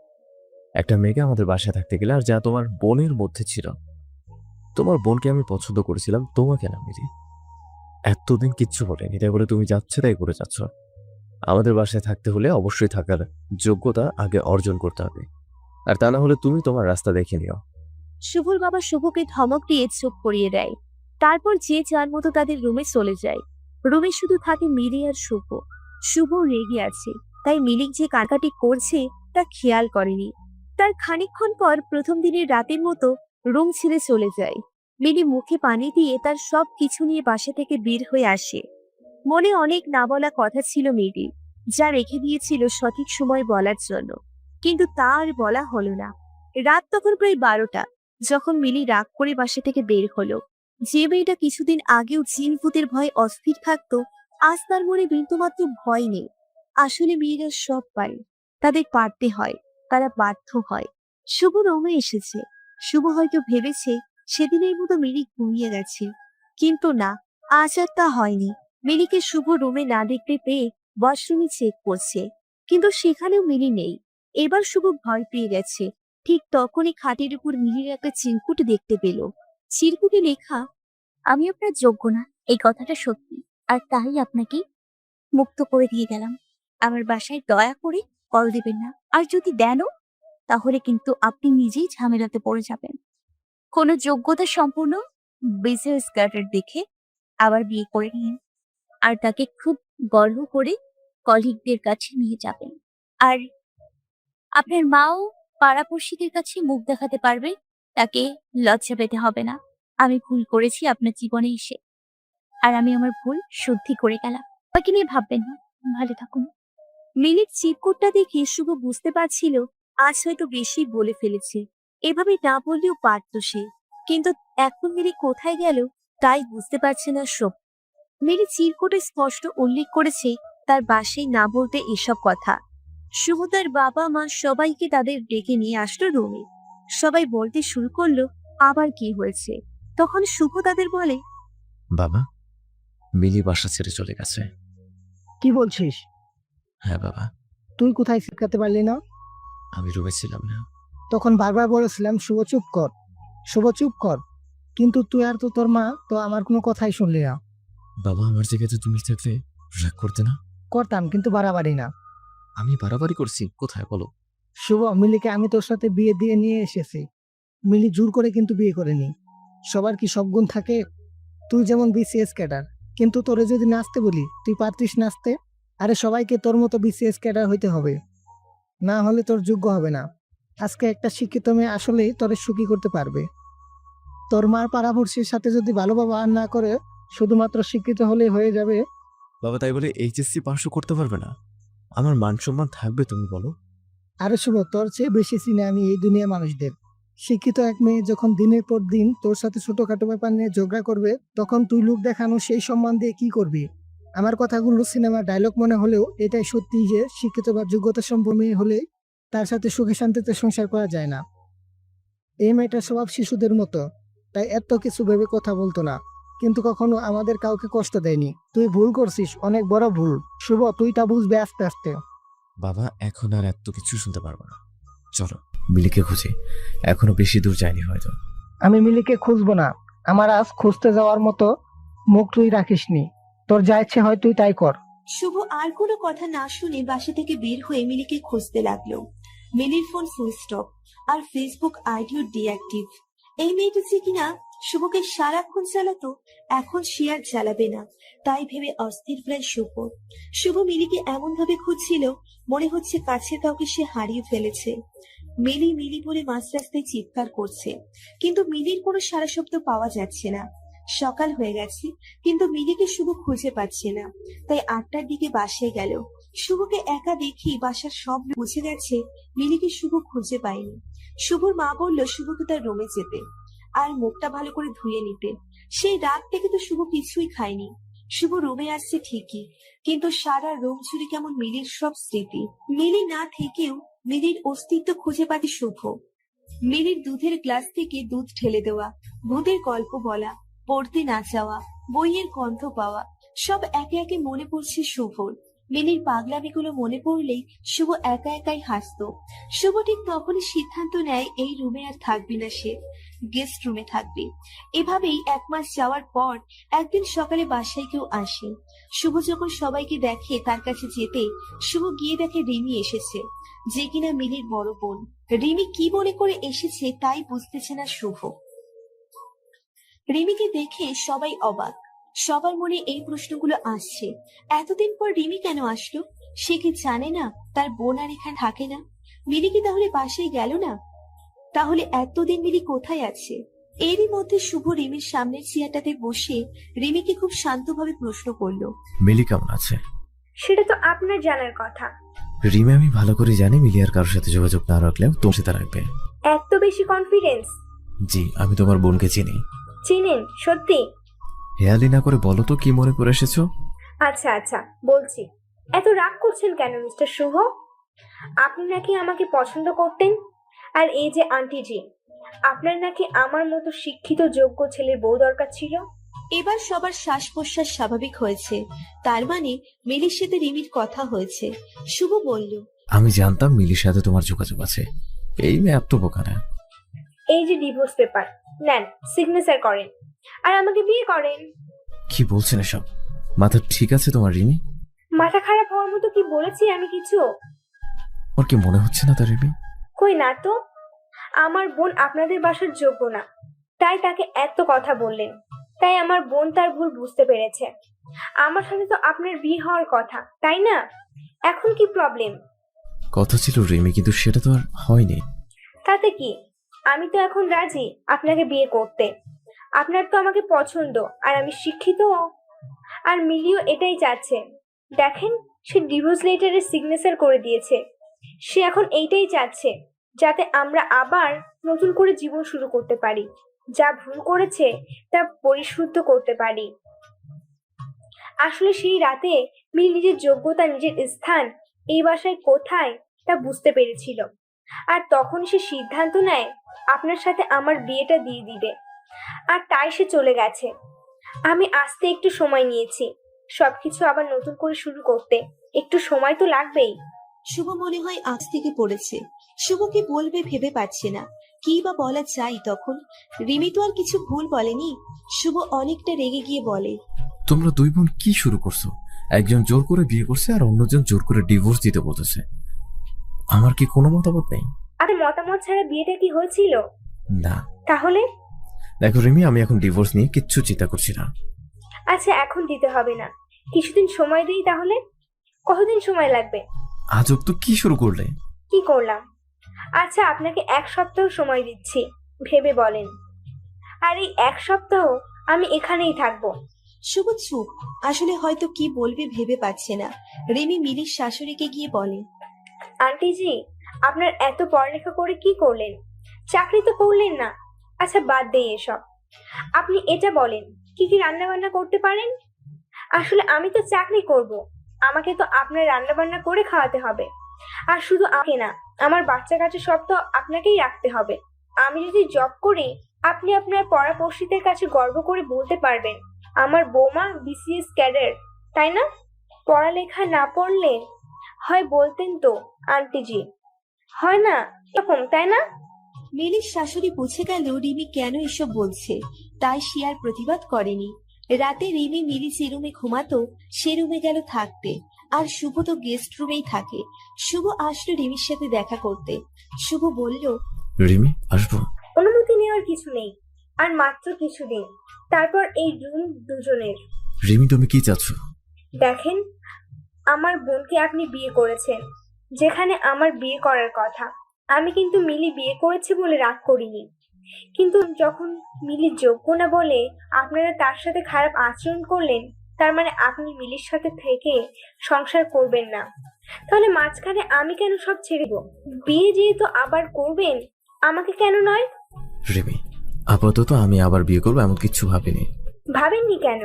একটা মেয়েকে আমাদের বাসায় থাকতে গেলে, আর যা তোমার বোনের মধ্যে ছিল, তোমার বোনকে আমি পছন্দ করেছিলাম, তোমাকে না মিলি। এতদিন কিচ্ছু বলেনি, তাই বলে তুমি যাচ্ছে তাই করে যাচ্ছ। আমাদের বাসায় থাকতে হলে অবশ্যই থাকার যোগ্যতা আগে অর্জন করতে হবে, আর তা না হলে তুমি তোমার রাস্তা দেখে নিও। শুভর বাবা শুভকে ধমক দিয়ে চুপ করিয়ে দেয়। তারপর যে যার মতো তাদের রুমে চলে যায়। রুমে শুধু থাকে মিলি আর শুভ। শুভ রেগে আছে, তাই মিলি যে কাটাকাটি করছে তা খেয়াল করেনি। তার খানিকক্ষণ পর প্রথম দিনের রাতের মতো রুম ছেড়ে চলে যায়। মিলি মুখে পানি দিয়ে তার সব কিছু নিয়ে বাসা থেকে বের হয়ে আসে। মনে অনেক না বলা কথা ছিল মিলি, যা রেখে দিয়েছিল সঠিক সময় বলার জন্য, কিন্তু তা আর বলা হলো না। রাত তখন প্রায় 12টা, যখন মিলি রাগ করে বাসা থেকে বের হলো। যে মেয়েটা কিছুদিন আগেও জিন ভূতের ভয়ে অস্থির থাকতো, আজ তার মনে বিন্দুমাত্র ভয় নেই। আসলে মেয়েরা সব পারে, তাদের পারতে হয়, তারা বাধ্য হয়। শুভ রুমে এসেছে। শুভ হয়তো ভেবেছে সেদিনের মতো মিলি ঘুমিয়ে গেছে, কিন্তু না, আজ আর তা হয়নি। মিলিকে শুভ রুমে না দেখতে পেয়ে ওয়াশরুমে চেক করছে, কিন্তু সেখানেও মিলি নেই। এবার শুভ ভয় পেয়ে গেছে। ঠিক তখনই খাটের উপর মিলির একটা চিরকুট দেখতে পেল। চিরকুটে লেখা, আমি আপনার যোগ্য না, এই কথাটা সত্যি, আর তাই আপনাকে মুক্ত করে দিয়ে গেলাম। আমার বাসায় দয়া করে কল দিবেন না, আর যদি দেনও তাহলে কিন্তু আপনি নিজেই ঝামেলাতে পড়ে যাবেন। কোনো যোগ্যতা সম্পূর্ণ বিজনেস ক্যাডার দেখে আবার বিয়ে করে নিন, আর তাকে খুব গর্ব করে কলিগদের কাছে নিয়ে যাবেন। আর আপনার মাও পাড়াপড়শিদের কাছে মুখ দেখাতে পারবে, তাকে লজ্জা পেতে হবে না। আমি ভুল করেছি আপনার জীবনে এসে, আর আমি আমার ভুল শুদ্ধি করে গেলাম। আমাকে নিয়ে ভাববেন না। ভালো থাকুন। মিলির চিরকুটটা দেখে শুভ বুঝতে পারছিল আজ হয়তো বেশি বলে ফেলেছে। এভাবে না বললেও পারত সে, কিন্তু এখন মিলি কোথায় গেল তাই বুঝতে পারছে না সব। মিলি চিরকুটে স্পষ্ট উল্লেখ করেছে তার বাসায় না বলতে এসব কথা। শুভ তার বাবা মা সবাইকে তাদের ডেকে নিয়ে আসলো রুমে। সবাই বলতে শুরু করলো আবার কি হয়েছে। তখন শুভ তাদের বলে, বাবা, মিলি বাসা ছেড়ে চলে গেছে। কি বলছিস? হ্যাঁ বাবা, তুই কোথায় শিখাতে পারলি না? আমি রুমে ছিলাম না। তখন বারবার বলেছিলাম শুভ চুপ কর, শুভ চুপ কর, কিন্তু তুই আর তো তোর মা তো আমার কোনো কথাই শুনলি না। বাবা, আমার জায়গাতে তুমি থাকলে রাগ করতে না? করতাম, কিন্তু বাড়াবাড়ি না। আমি বাড়াবাড়ি করছি কোথায় বলো? শুভ, মিলিকে আমি তোর সাথে বিয়ে দিয়ে নিয়ে এসেছি। মিলি জোর করে কিন্তু বিয়ে করেনি। সবার কি সব গুণ থাকে? তুই যেমন বিসিএস ক্যাডার, কিন্তু তোরে যদি নাচতে বলি তুই পারতিস নাচতে? আরে সবাইকে তোর মতো বিসিএস ক্যাডার হইতে হবে, না হলে তোর যোগ্য হবে না। আজকে একটা শিক্ষিত মেয়ে আসলেই তোরে সুখী করতে পারবে। তোর মার পাড়াপড়শির সাথে যদি ভালো ব্যবহার না করে শুধুমাত্র শিক্ষিত হলেই হয়ে যাবে? বাবা, তাই বলে এইচএসসি পাসও করতে পারবে না? আমার মান সম্মান থাকবে তুমি বলো? আরে শুভ, তোর চেয়ে বেশি চিনি আমি এই দুনিয়ার মানুষদের। শিক্ষিত এক মেয়ে যখন দিনের পর দিন তোর সাথে ছোটখাটো ব্যাপার নিয়ে ঝগড়া করবে, তখন তুই লোক দেখানো সেই সম্মান দিয়ে কি করবি? আমার কথাগুলো সিনেমার ডায়লগ মনে হলেও এটাই সত্যি যে শিক্ষিত বা যোগ্যতা সম্পন্ন মেয়ে হলে তার সাথে সুখে শান্তিতে সংসার করা যায় না। এই মেয়েটার স্বভাব শিশুদের মতো, তাই এত কিছু ভেবে কথা বলতো না, কিন্তু কখনো আমাদের কাউকে কষ্ট দেয়নি। তুই ভুল করছিস, অনেক বড় ভুল। শুভ, তুই তা বুঝবে আস্তে আস্তে। বাবা, এখন আর এত কিছু শুনতে পারবো না। চলো মিলিকে খুঁজি, এখনো বেশি দূর যায়নি হয়তো। আমি মিলিকে খুঁজবো না। আমার আজ খুঁজতে যাওয়ার মতো মুখ তুই রাখিসনি। তোর যা ইচ্ছে হয় তুই তাই কর। শুভ আর কোনো কথা না শুনে বাসা থেকে বের হয়ে মিলিকে খুঁজতে লাগলো। মিলির ফোন সুইচ অফ, আর ফেসবুক আইডিও ডিঅ্যাক্টিভ। এই মেয়েটা যে কিনা শুভকে সারাক্ষণ চালাতো, এখন সে আর চালাবে না, তাই ভেবে অস্থির প্রায় শুভ। শুভ মিলিকে এমন ভাবে খুঁজছিল মনে হচ্ছে কাছের কাউকে সে হারিয়ে ফেলেছে। মিলি মিলি বলে মাঝ রাস্তায় চিৎকার করছে, কিন্তু মিলির কোনো সারা শব্দ পাওয়া যাচ্ছে না। সকাল হয়ে গেছে, কিন্তু মিলিকে শুভ খুঁজে পাচ্ছে না। তাই 8টার দিকে বাসায় গেল। শুভকে একা দেখি বাসার সব বুঝে গেছে মিলিকে শুভ খুঁজে পায়নি। শুভর মা বলল শুভকে তার রুমে যেতে, আর মুখটা ভালো করে ধুয়ে নিতে। সেই রাত থেকে তো শুভ কিছুই খায়নি। শুভ রুমে আসছে ঠিকই, কিন্তু সারা রুম জুড়ে কেমন মিলির সব স্মৃতি। মিলি না থেকেও মিলির অস্তিত্ব খুঁজে পাচ্ছে শুভ। মিলির দুধের গ্লাস থেকে দুধ ঢেলে দেওয়া, ভূতের গল্প বলা, পড়তে না চাওয়া, বইয়ের গন্ধ পাওয়া, সব একে একে মনে পড়ছে শুভর। মিলির পাগলামিগুলো মনে পড়লেই শুভ একা একাই হাসতো। শুভ ঠিক তখনই সিদ্ধান্ত নেয় এই রুমে আর থাকবে না, সে গেস্ট রুমে থাকবে। এভাবেই 1 মাস যাওয়ার পর একদিন সকালে বাসায় কেউ আসে। শুভ যখন সবাইকে দেখে তার কাছে যেতে, শুভ গিয়ে দেখে রিমি এসেছে, যে কিনা মিলির বড় বোন। রিমি কি মনে করে এসেছে তাই বুঝতেছে না শুভ। রিমিকে দেখে সবাই অবাক, সবার মনে এই প্রশ্নগুলো আসছে, এতদিন পর রিমি কেন আসলো? সে কি জানে না তার বোন আর এখানে থাকে না? মিলি কি তাহলে বাসায় গেল না? তাহলে এতদিন মিলি কোথায় আছে? এরই মধ্যে শুভ রিমির সামনের চেয়ারটাতে বসে রিমিকে খুব শান্তভাবে প্রশ্ন করলো, মিলি কেমন আছে? সেটা তো আপনার জানার কথা। রিমি আমি ভালো করে জানি মিলি আর কারোর সাথে যোগাযোগ না রাখলেও তোমার সাথে রাখবে। এত বেশি কনফিডেন্স? জি, আমি তোমার বোনকে চিনি। চিনেন সত্যি? হেয়ালি না করে বলো তো কি মনে করে এসেছো? আচ্ছা আচ্ছা বলছি। এত রাগ করছেন কেন মিস্টার শুভ? আপনি নাকি আমাকে পছন্দ করতেন, আর এই যে আন্টিজি, আপনার নাকি আমার মতো শিক্ষিত যোগ্য ছেলের বউ দরকার ছিল। এবার সবার শ্বাস প্রশ্বাস স্বাভাবিক হয়েছে, তার মানে মিলির সাথে রিমির কথা হয়েছে। শুভ বলল, আমি জানতাম মিলির সাথে তোমার যোগাযোগ আছে, এই মেয়ে এত বোকা না। এই যে ডিভোর্স পেপার নেন, সিগনেচার করেন, আর আমাকে বিয়ে করেন। কি বলছেন এসব? মাথা ঠিক আছে তোমার রিমি? মাথা খারাপ হওয়ার মতো কি বলেছি আমি কিছু? ওর কি মনে হচ্ছে না তার রিমি? কই না তো, আমার বোন আপনাদের বাসার যোগ্য না, তাই তাকে এত কথা বললেন। তাই আমার বোন তার ভুল বুঝতে পেরেছে। আমার সাথে তো আপনার বিয়ে হওয়ার কথা, তাই না? এখন কি প্রবলেম? কথা ছিল রিমি, কিন্তু সেটা তো আর হয়নি। তাতে কি, আমি তো এখন রাজি আপনাকে বিয়ে করতে। আপনার তো আমাকে পছন্দ, আর আমি শিক্ষিত, আর মিলিও এটাই চাচ্ছে। দেখেন, সে ডিভোর্স লেটারে সিগনেচার করে দিয়েছে। সে এখন এইটাই চাচ্ছে, যাতে আমরা আবার নতুন করে জীবন শুরু করতে পারি, যা ভুল করেছে তা পরিশুদ্ধ করতে পারি। আসলে সেই রাতে মিলি নিজের যোগ্যতা, নিজের স্থান এই বাসায় কোথায় তা বুঝতে পেরেছিল, আর তখন সে সিদ্ধান্ত নেয় আপনার সাথে আমার বিয়েটা দিয়ে দিবে, আর তাই সে চলে গেছে। আমি আসতে একটু সময় নিয়েছি, সবকিছু আবার নতুন করে শুরু করতে একটু সময় তো লাগবেই। শুভ মনে হয় আজ থেকে পড়েছে। শুভ কি বলবে ভেবে পাচ্ছে না, কি বা বলা চাই তখন। রিমি তো আর কিছু ভুল বলেনি। শুভ অনেকটা রেগে গিয়ে বলে, তোমরা দুই বোন কি শুরু করছো? একজন জোর করে বিয়ে করছে আর অন্যজন জোর করে ডিভোর্স দিতে বলতেছে। আমার কি কোনো মতামত নেই? আর মতামত ছাড়া বিয়েটা কি হয়েছিল? না। তাহলে? দেখো রিমি, আমি এখন ডিভোর্স নিয়ে কিচ্ছু চিন্তা করছি না। আচ্ছা, এখন দিতে হবে না, কিছুদিন সময় দিই তাহলে। কতদিন সময় লাগবে? আজব তো, কি শুরু করলে? কি করলাম? আচ্ছা, আপনাকে 1 সপ্তাহ সময় দিচ্ছি, ভেবে বলেন। আর এই 1 সপ্তাহ আমি এখানেই থাকবো। শুভ চুপ, আসলে হয়তো কি বলবে ভেবে পাচ্ছে না। রিমি মিলির শাশুড়িকে গিয়ে বলে, আন্টিজি, আপনার এত পড়ালেখা করে কি করলেন? চাকরি তো করলেন না। আচ্ছা, বাদ দেই এসব। আপনি এটা বলেন, কি কি রান্না বান্না করতে পারেন? আসলে আমি তো চাকরি করব, আমাকে তো আপনার রান্না বান্না করে খাওয়াতে হবে। আর শুধু আমাকে না, আমার বাচ্চা কাচ্চা সব তো আপনাকেই রাখতে হবে। আমি যদি জব করি, আপনি আপনার পড়াপড়শিদের কাছে গর্ব করে বলতে পারবেন, আমার বৌমা বিসিএস ক্যাডার, তাই না? পড়ালেখা না পড়লে হয় বলতেন তো আন্টিজি, হয় না এরকম, তাই না? মিলির শাশুড়ি বুঝে গেল রিমি কেন এসব বলছে, তাই সে আর প্রতিবাদ করেনি। রাতে রিমি মিলি যে রুমে ঘুমাতো সে রুমে গেল থাকতে, আর শুভ তো গেস্ট রুমেই থাকে। শুভ আসলো রিমির সাথে দেখা করতে। শুভ বলল, রিমি, আসবো? অনুমতি নেওয়ার কিছু নেই, আর মাত্র কিছুদিন, তারপর এই রুম দুজনের। রিমি, তুমি কি চাচ্ছ? দেখেন, আমার বোনকে আপনি বিয়ে করেছেন, যেখানে আমার বিয়ে করার কথা। আমি কিন্তু মিলি বিয়ে করেছে বলে রাগ করিনি, কিন্তু যখন মিলি যোগ্য না বলে আপনারা তার সাথে খারাপ আচরণ করলেন, তার মানে আপনি মিলির সাথে থেকে সংসার করবেন না। তাহলে মাঝখানে আমি কেন সব ছেড়ে দেব? বিয়ে যেহেতু আবার করবেন, আমাকে কেন নয়? রিমি, আপাতত আমি আবার বিয়ে করবো এমন কিছু ভাবিনি। ভাবেননি কেন?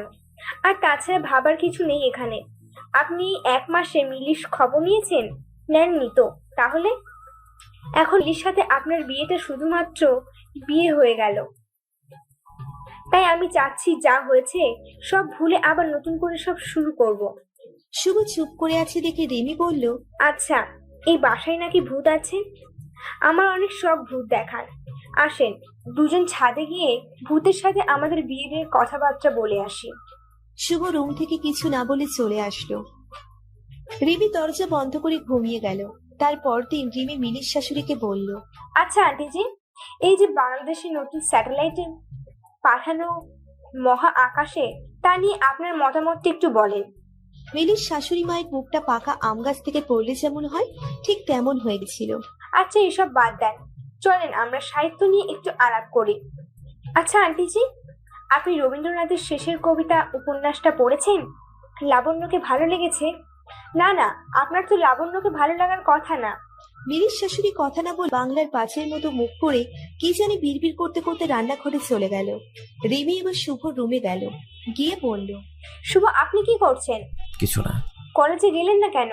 আর তাছাড়া ভাবার কিছু নেই এখানে। আপনি 1 মাসে মিলির খবর নিয়েছেন? নেননি তো। তাহলে এখন মিলির সাথে আপনার বিয়েটা শুধুমাত্র বিয়ে হয়ে গেল। তাই আমি চাচ্ছি যা হয়েছে সব ভুলে আবার নতুন করে সব শুরু করব। শুভ চুপ করে আছে দেখে রিমি বলল, আচ্ছা, এই বাসায় নাকি ভূত আছে। আমার অনেক শখ ভূত দেখার। আসেন দুজন ছাদে গিয়ে ভূতের সাথে আমাদের বিয়ে নিয়ে কথাবার্তা বলে আসি। শুভ রুম থেকে কিছু না বলে চলে আসলো। রিমি দরজা বন্ধ করে ঘুমিয়ে গেল। তারপর দিন রিমি মিলির শাশুড়িকে বলল, আচ্ছা আন্টিজি, এই যে বাংলাদেশের নতুন স্যাটেলাইটে পাঠানো মহা আকাশে, তা নিয়ে আপনার মতামতটা একটু বলেন। মিলির শাশুড়ি মায়ের মুখটা পাকা আম গাছ থেকে পড়লে যেমন হয় ঠিক তেমন হয়ে গেছিল। আচ্ছা এসব বাদ দেন, চলেন আমরা সাহিত্য নিয়ে একটু আলাপ করি। আচ্ছা আন্টিজি, আপনি রবীন্দ্রনাথের শেষের কবিতা উপন্যাসটা পড়েছেন? লাবণ্যকে ভালো লেগেছে? না না, আপনার তো লাবণ্যকে ভালো লাগার কথা না। মিলির শাশুড়ি কথা না বলে বাংলার পাঁচের মতো মুখ করে কি জানি বিড়বিড় করতে করতে রান্নাঘরে চলে গেল। রিমি এবার শুভ রুমে গেল, গিয়ে বলল, শুভ আপনি কি করছেন? কিছু না। কলেজে গেলেন না কেন?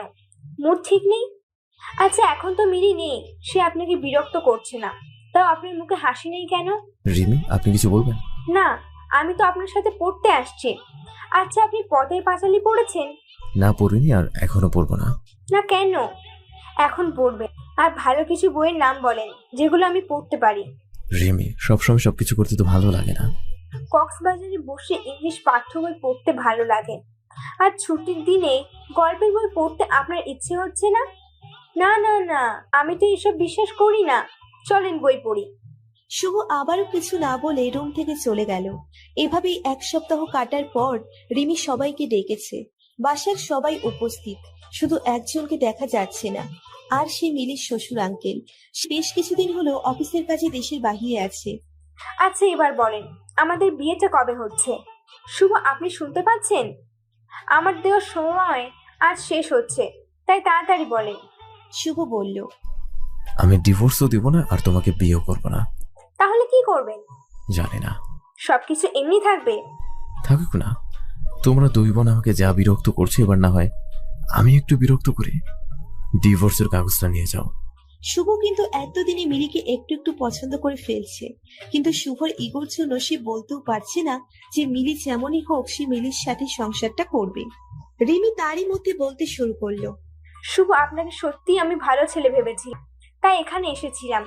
মুড ঠিক নেই? আচ্ছা এখন তো মিলি নেই, সে আপনাকে বিরক্ত করছে না, তাও আপনার মুখে হাসি নেই কেন? রিমি, আপনি কিছু বলবেন? না, আমি তো আপনার সাথে পড়তে আসছি। আচ্ছা আপনি পথের পাঁচালী পড়েছেন? না, পড়িনি, আর এখনো পড়বো না। না কেন? এখন পড়বেন। আর ভালো কিছু বইয়ের নাম বলেন যেগুলো আমি পড়তে পারি। রিমি, সবসময় সবকিছু করতে তো ভালো লাগে না। কক্সবাজারে বসে ইংলিশ পাঠ্য বই পড়তে ভালো লাগে। আর ছুটির দিনে গল্পের বই পড়তে আপনার ইচ্ছে হচ্ছে না? না না না, আমি তো এসব বিশ্বাস করি না। চলেন বই পড়ি। শুভ আবারও কিছু না বলে রুম থেকে চলে গেল। এভাবেই এক সপ্তাহ কাটার পর রিমি সবাইকে ডেকেছে। বাসার সবাই উপস্থিত, শুধু একজনকে দেখা যাচ্ছে না, আর সে মিলির শ্বশুর আঙ্কেল। সে বেশ কিছুদিন হলো অফিসের কাজে দেশের বাহিরে আছে। আচ্ছা এবার বলেন, আমাদের বিয়েটা কবে হচ্ছে? শুভ আপনি শুনতে পাচ্ছেন? আমার দেওয়ার সময় আজ শেষ হচ্ছে, তাই তাড়াতাড়ি বলেন। শুভ বলল, আমি ডিভোর্সও দিব না, আর তোমাকে বিয়েও করবো না। তাহলে কি করবেন? জানি না। সবকিছু এমনি থাকবে? থাকুক না। তোমরা দুই বোন আমাকে যা বিরক্ত করছে, এবার না হয় আমি একটু বিরক্ত করি। ডিভোর্সের কাগজটা নিয়ে যাও। শুভ কিন্তু এতদিনে মিলিকে একটু একটু পছন্দ করে ফেলছে, কিন্তু শুভর ইগোর জন্য সে বলতেও পারছে না যে মিলি যেমনই হোক সে মিলির সাথে সংসারটা করবে। রিমি তারই মধ্যে বলতে শুরু করলো, শুভ আপনাকে সত্যি আমি ভালো ছেলে ভেবেছি, তাই এখানে এসেছিলাম।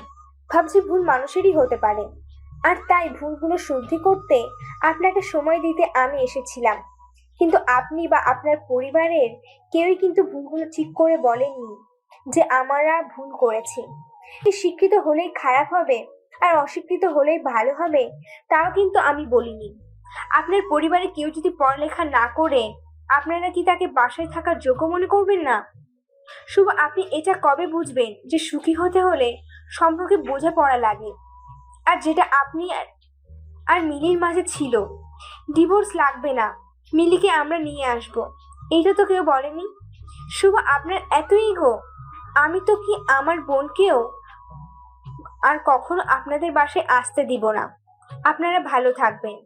ভাবছি ভুল মানুষেরই হতে পারে, আর তাই ভুলগুলো শুদ্ধি করতে আপনাকে সময় দিতে আমি এসেছিলাম। কিন্তু আপনি বা আপনার পরিবারের কেউই কিন্তু ভুলগুলো ঠিক করে বলেননি যে আমরা ভুল করেছি। শিক্ষিত হলেই খারাপ হবে আর অশিক্ষিত হলেই ভালো হবে, তাও কিন্তু আমি বলিনি। আপনার পরিবারে কেউ যদি পড়ালেখা না করে, আপনারা কি তাকে বাসায় থাকার যোগ্য মনে করবেন না? শুভ আপনি এটা কবে বুঝবেন যে সুখী হতে হলে সম্পর্কে বোঝাপড়া লাগে, আর যেটা আপনি আর মিলির মাঝে ছিল। ডিভোর্স লাগবে না, মিলিকে আমরা নিয়ে আসব, এইটা তো কেউ বলেনি। শুভ আপনার এত ইগো, আমি তো কি আমার বোনকেও আর কখনো আপনাদের বাসায় আসতে দিব না। আপনারা ভালো থাকবেন।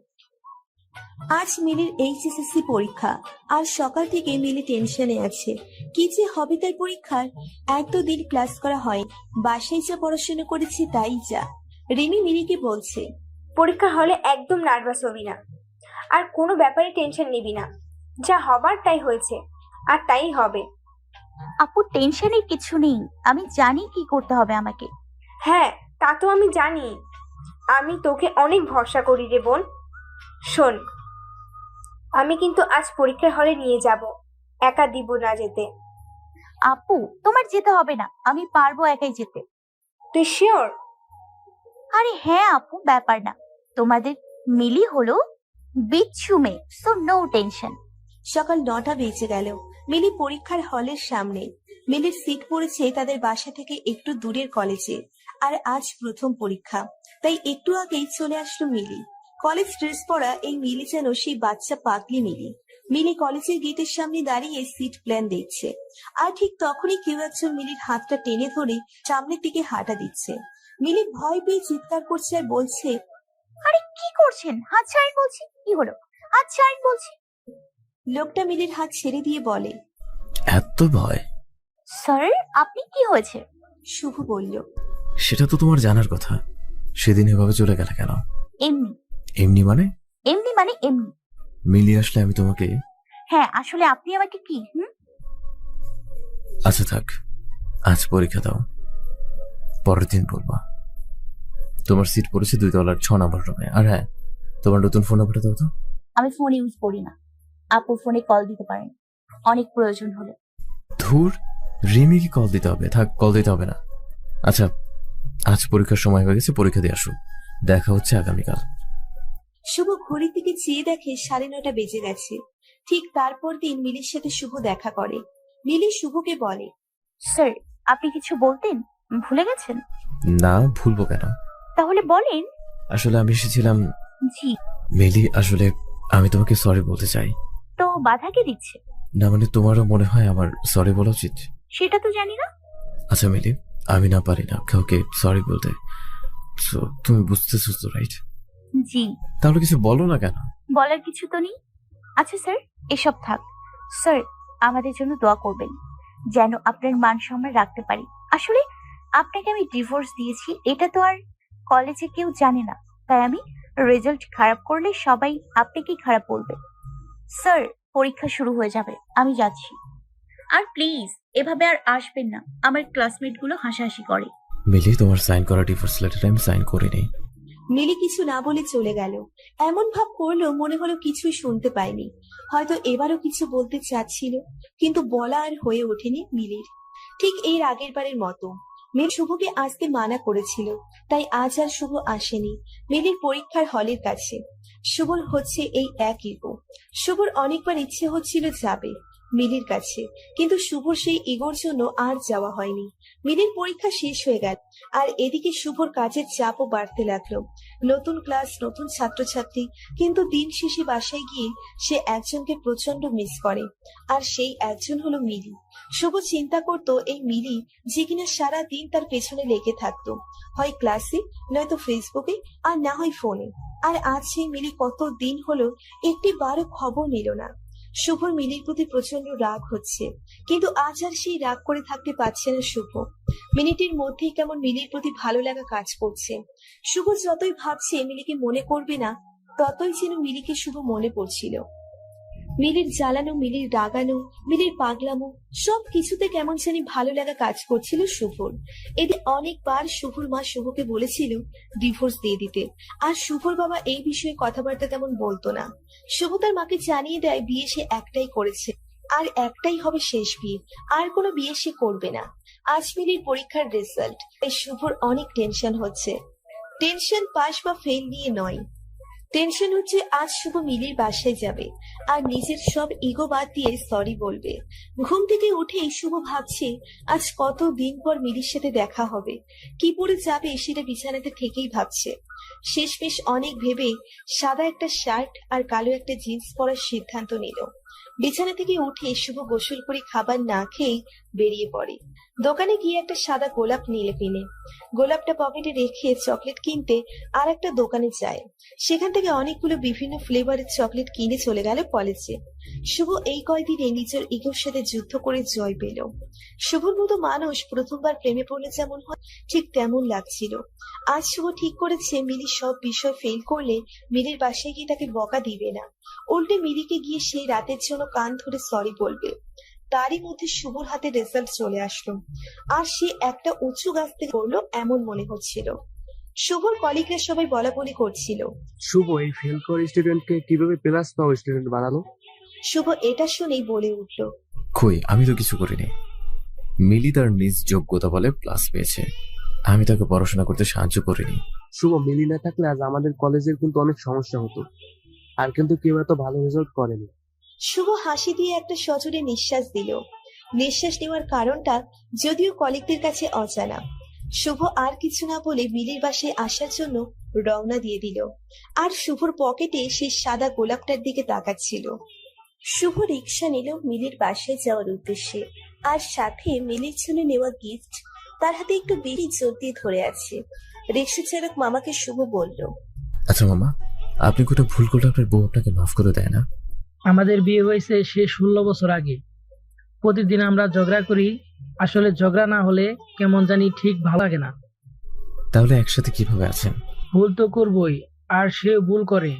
আজ মিলির এইচএসসি পরীক্ষা, আর সকাল থেকে মিলি টেনশনে আছে। কি যে হবে তার পরীক্ষার। এক তো দিন ক্লাস করা হয়, বাসায় যা পড়াশোনা করেছি তাই যা। রিমি মিলিকে বলছে, পরীক্ষা হলে একদম নার্ভাস হবি না, আর কোনো ব্যাপারে টেনশন নিবি না। যা হবার তাই হয়েছে, আর তাই হবে। আপু টেনশনের কিছু নেই, আমি জানি কি করতে হবে আমাকে। হ্যাঁ তা তো আমি জানি, আমি তোকে অনেক ভরসা করি রে বোন। শোন, আমি কিন্তু আজ পরীক্ষার হলে নিয়ে যাব, একা দিব না যেতে। আপু তোমার যেতে হবে না, আমি পারবো একাই যেতে। তুই শিওর? আরে হ্যাঁ আপু, ব্যাপার না। তোমাদের মিলি হলো বিচ্ছু মেয়ে, সো নো টেনশন। সকাল 9টা বেজে গেল। মিলি পরীক্ষার হলের সামনে। মিলির সিট পড়েছে তাদের বাসা থেকে একটু দূরের কলেজে, আর আজ প্রথম পরীক্ষা, তাই একটু আগেই চলে আসলো মিলি। কলেজ ড্রেস পরা এই মিলি যেন সেই বাচ্চা পাগলি মিলি। মিলি কলেজের গেটের সামনে দাঁড়িয়ে সিট প্ল্যান দেখছে, আর ঠিক তখনই কেউ একজন মিলির হাতটা টেনে ধরে সামনের দিকে হাঁটা দিচ্ছে। মিলি ভয় পেয়ে চিৎকার করছে আর বলছে, আরে কি করছেন? হাত ছাড়েন বলছি। কি হলো? হাত ছাড়েন বলছি। লোকটা মিলির হাত ছেড়ে দিয়ে বলে, এত ভয়? স্যার আপনি কি হয়েছে? শুভ বলল, সেটা তো তোমার জানার কথা। সেদিন এভাবে চলে গেলে কেন? এমনি। এমনি মানে? এমনি মানে এমনি। মিলি আসলে আমি তোমাকে... হ্যাঁ আসলে আপনি আমাকে কি আচ্ছা থাক, আজ পরীক্ষা দাও, পরের দিন বলবা। তোমার সিট পড়েছে 2 তলার 6 নম্বর রুমে। আর হ্যাঁ, তোমার নতুন ফোন নাম্বারটা দাও তো। আমি ফোন ইউজ করি না। আপুর ফোনে কল দিতে পারেন অনেক প্রয়োজন হলে। ধুর, রিমিকে কল দিতে হবে। থাক, কল দিতে হবে না। আচ্ছা, আজ পরীক্ষার সময় হয়ে গেছে, পরীক্ষা দিয়ে আসো। দেখা হচ্ছে আগামীকাল। শুভ ঘড়ির দিকে চেয়ে দেখে 9:30 বেজে গেছে। ঠিক তারপর দিন মিলির সাথে শুভ দেখা করে। মিলি শুভকে বলে, স্যার, আপনি কিছু বলতেন, ভুলে গেছেন? না, ভুলবো কেন? তাহলে বলেন। আসলে আমি এসেছিলাম। জি। মিলি, আসলে আমি তোমাকে সরি বলতে চাই। তো বাধা কে দিচ্ছে? না মানে, তোমারও মনে হয় আমার সরি বলা উচিত? সেটা তো জানি না। আচ্ছা মিলি, আমি না পারি না কাউকে সরি বলতে। So, তুমি বুঝতেছো তো, রাইট? জি। তাহলে কিছু বলো না কেন? বলার কিছু তো নেই। আচ্ছা স্যার, এসব থাক। স্যার, আমাদের জন্য দোয়া করবেন যেন আপনার মান সম্মান রাখতে পারি। আসলে আপনাকে আমি ডিভোর্স দিয়েছি, এটা তো আর কলেজে কেউ জানে না, তাই আমি রেজাল্ট খারাপ করলে সবাই আপনাকেই খারাপ বলবে। স্যার, পরীক্ষা শুরু হয়ে যাবে, আমি যাচ্ছি। আর প্লিজ এভাবে আর আসবেন না, আমার ক্লাসমেট গুলো হাসাহাসি করে। মিলি, তোমার সাইন করা ডিভোর্স লেটার আমি সাইন করিনি। মিলি কিছু না বলে চলে গেল। এমন ভাব করলো মনে হলো কিছুই শুনতে পায়নি। হয়তো এবারও কিছু বলতে চাচ্ছিল, কিন্তু বলা আর হয়ে ওঠেনি মিলির। ঠিক এর আগের বারের মতো মিলি শুভকে আসতে মানা করেছিল, তাই আজ আর শুভ আসেনি মিলির পরীক্ষার হলের কাছে। শুভর হচ্ছে এই এক ইগো। শুভর অনেকবার ইচ্ছে হচ্ছিল যাবে মিলির কাছে, কিন্তু শুভর সেই ইগোর জন্য আর যাওয়া হয়নি। মিলির পরীক্ষা শেষ হয়ে গেল, আর এদিকে শুভর কাজের চাপও বাড়তে লাগলো। নতুন ক্লাস, নতুন ছাত্রছাত্রী, কিন্তু দিন শেষে বাসায় গিয়ে সে একজনকে প্রচন্ড মিস করে, আর সেই একজন হলো মিলি। শুভ চিন্তা করতো এই মিলি যে কিনা সারা দিন তার পেছনে লেগে থাকতো, হয় ক্লাসে, নয়তো ফেসবুকে, আর না হয় ফোনে। আর আজ সেই মিলি কত দিন হলো একটি বারও খবর নিল না। শুভর মিলির প্রতি প্রচন্ড রাগ হচ্ছে, কিন্তু আজ আর সেই রাগ করে থাকতে পারছে না শুভ। মিনিটের মধ্যেই কেমন মিলির প্রতি ভালো লাগা কাজ করছে। শুভ যতই ভাবছে মিলিকে মনে করবে না, ততই যেন মিলিকে শুভ মনে পড়ছিল। মিলির জ্বালানো, মিলির রাগানো, মিলির পাগলামো, সব কিছুতে কেমন জানি ভালো লাগা কাজ করছিল শুভর। এদিন অনেকবার শুভর মা শুভকে বলেছিল ডিভোর্স দিয়ে দিতে, আর শুভর বাবা এই বিষয়ে কথাবার্তা তেমন বলতো না। শুভ তার মাকে জানিয়ে দেয় বিয়ে সে একটাই করেছে, আর একটাই হবে শেষ বিয়ে, আর কোনো বিয়ে সে করবে না। আজ মিলির পরীক্ষার রেজাল্ট, তাই শুভর অনেক টেনশন হচ্ছে। টেনশন পাস বা ফেল নিয়ে নয়, টেনশন হচ্ছে আজ শুভ মিলির বাসায় যাবে আর নিজের সব ইগো বাদ দিয়ে সরি বলবে। ঘুম থেকে উঠেই শুভ ভাবছে আজ কত দিন পর মিলির সাথে দেখা হবে, কি পরে যাবে সেটা বিছানাতে থেকেই ভাবছে। শেষমেশ অনেক ভেবে সাদা একটা শার্ট আর কালো একটা জিন্স পরার সিদ্ধান্ত নিল। বিছানা থেকে উঠে শুভ গোসল করে খাবার না খেয়েই বেরিয়ে পড়ে। দোকানে গিয়ে একটা সাদা গোলাপ নিয়ে কিনে গোলাপটা পকেটে রেখে চকলেট কিনতে আর একটা দোকানে যায়। সেখান থেকে অনেকগুলো বিভিন্ন ফ্লেভারের চকলেট কিনে চলে গেল কলেজে। শুভ এই কয়দিনে নিজের ইগোর সাথে যুদ্ধ করে জয় পেল। শুভর মতো মানুষ প্রথমবার প্রেমে পড়লে যেমন হয় ঠিক তেমন লাগছিল। আজ শুভ ঠিক করেছে মিলি সব বিষয় ফেল করলে মিলির বাসায় গিয়ে তাকে বকা দিবে না, উল্টে মিলিকে গিয়ে সেই রাতের জন্য কান ধরে সরি বলবে। তারই মধ্যে শুভর হাতে রেজাল্ট চলে আসলো, আর সে একটা উঁচু গাছ থেকে পড়লো এমন মনে হচ্ছিল। শুভর কলিগরা সবাই বলা বলি করছিল, শুভ এই ফেল করে স্টুডেন্টকে কিভাবে প্লাস পাওয়া স্টুডেন্ট বানালো? শুভ এটা শুনেই বলে উঠল, কই, আমি তো কিছু করিনি। মিলি তার নিজ যোগ্যতা বলে প্লাস পেয়েছে, আমি তাকে পড়াশোনা করতে সাহায্য করিনি। শুভ মিলি না থাকলে আজ আমাদের কলেজের কিন্তু অনেক সমস্যা হতো, আর কিন্তু কেউ এত ভালো রেজাল্ট করেনি। শুভ হাসি দিয়ে একটা সজোরে নিঃশ্বাস দিল। নিঃশ্বাস নেওয়ার কারণটা যদিও কলিগদের কাছে অজানা। শুভ আর কিছু না বলে মিলির বাসায় আসার জন্য রওনা দিয়ে দিল, আর শুভর পকেটে সেই সাদা গোলাপটার দিকে তাকাচ্ছিল। শুভ রিক্সা নিল মিলির বাসায় যাওয়ার উদ্দেশ্যে, আর সাথে মিলির জন্য নেওয়া গিফট তার হাতে একটু বেশি জোর দিয়ে ধরে আছে। রিক্সা চালক মামাকে শুভ বলল, আচ্ছা মামা, আপনি কোথাও ভুল করলে আপনার বউ আপনাকে মাফ করে দেয় না? আমাদের বিয়ে হয়েছে সে 16 বছর আগে। প্রতিদিন আমরা ঝগড়া করি, আসলে ঝগড়া না হলে কেমন জানি ঠিক ভালো লাগে না। তাহলে একসাথে কিভাবে আছেন? ভুল তো করবই, আর সে ভুল করে।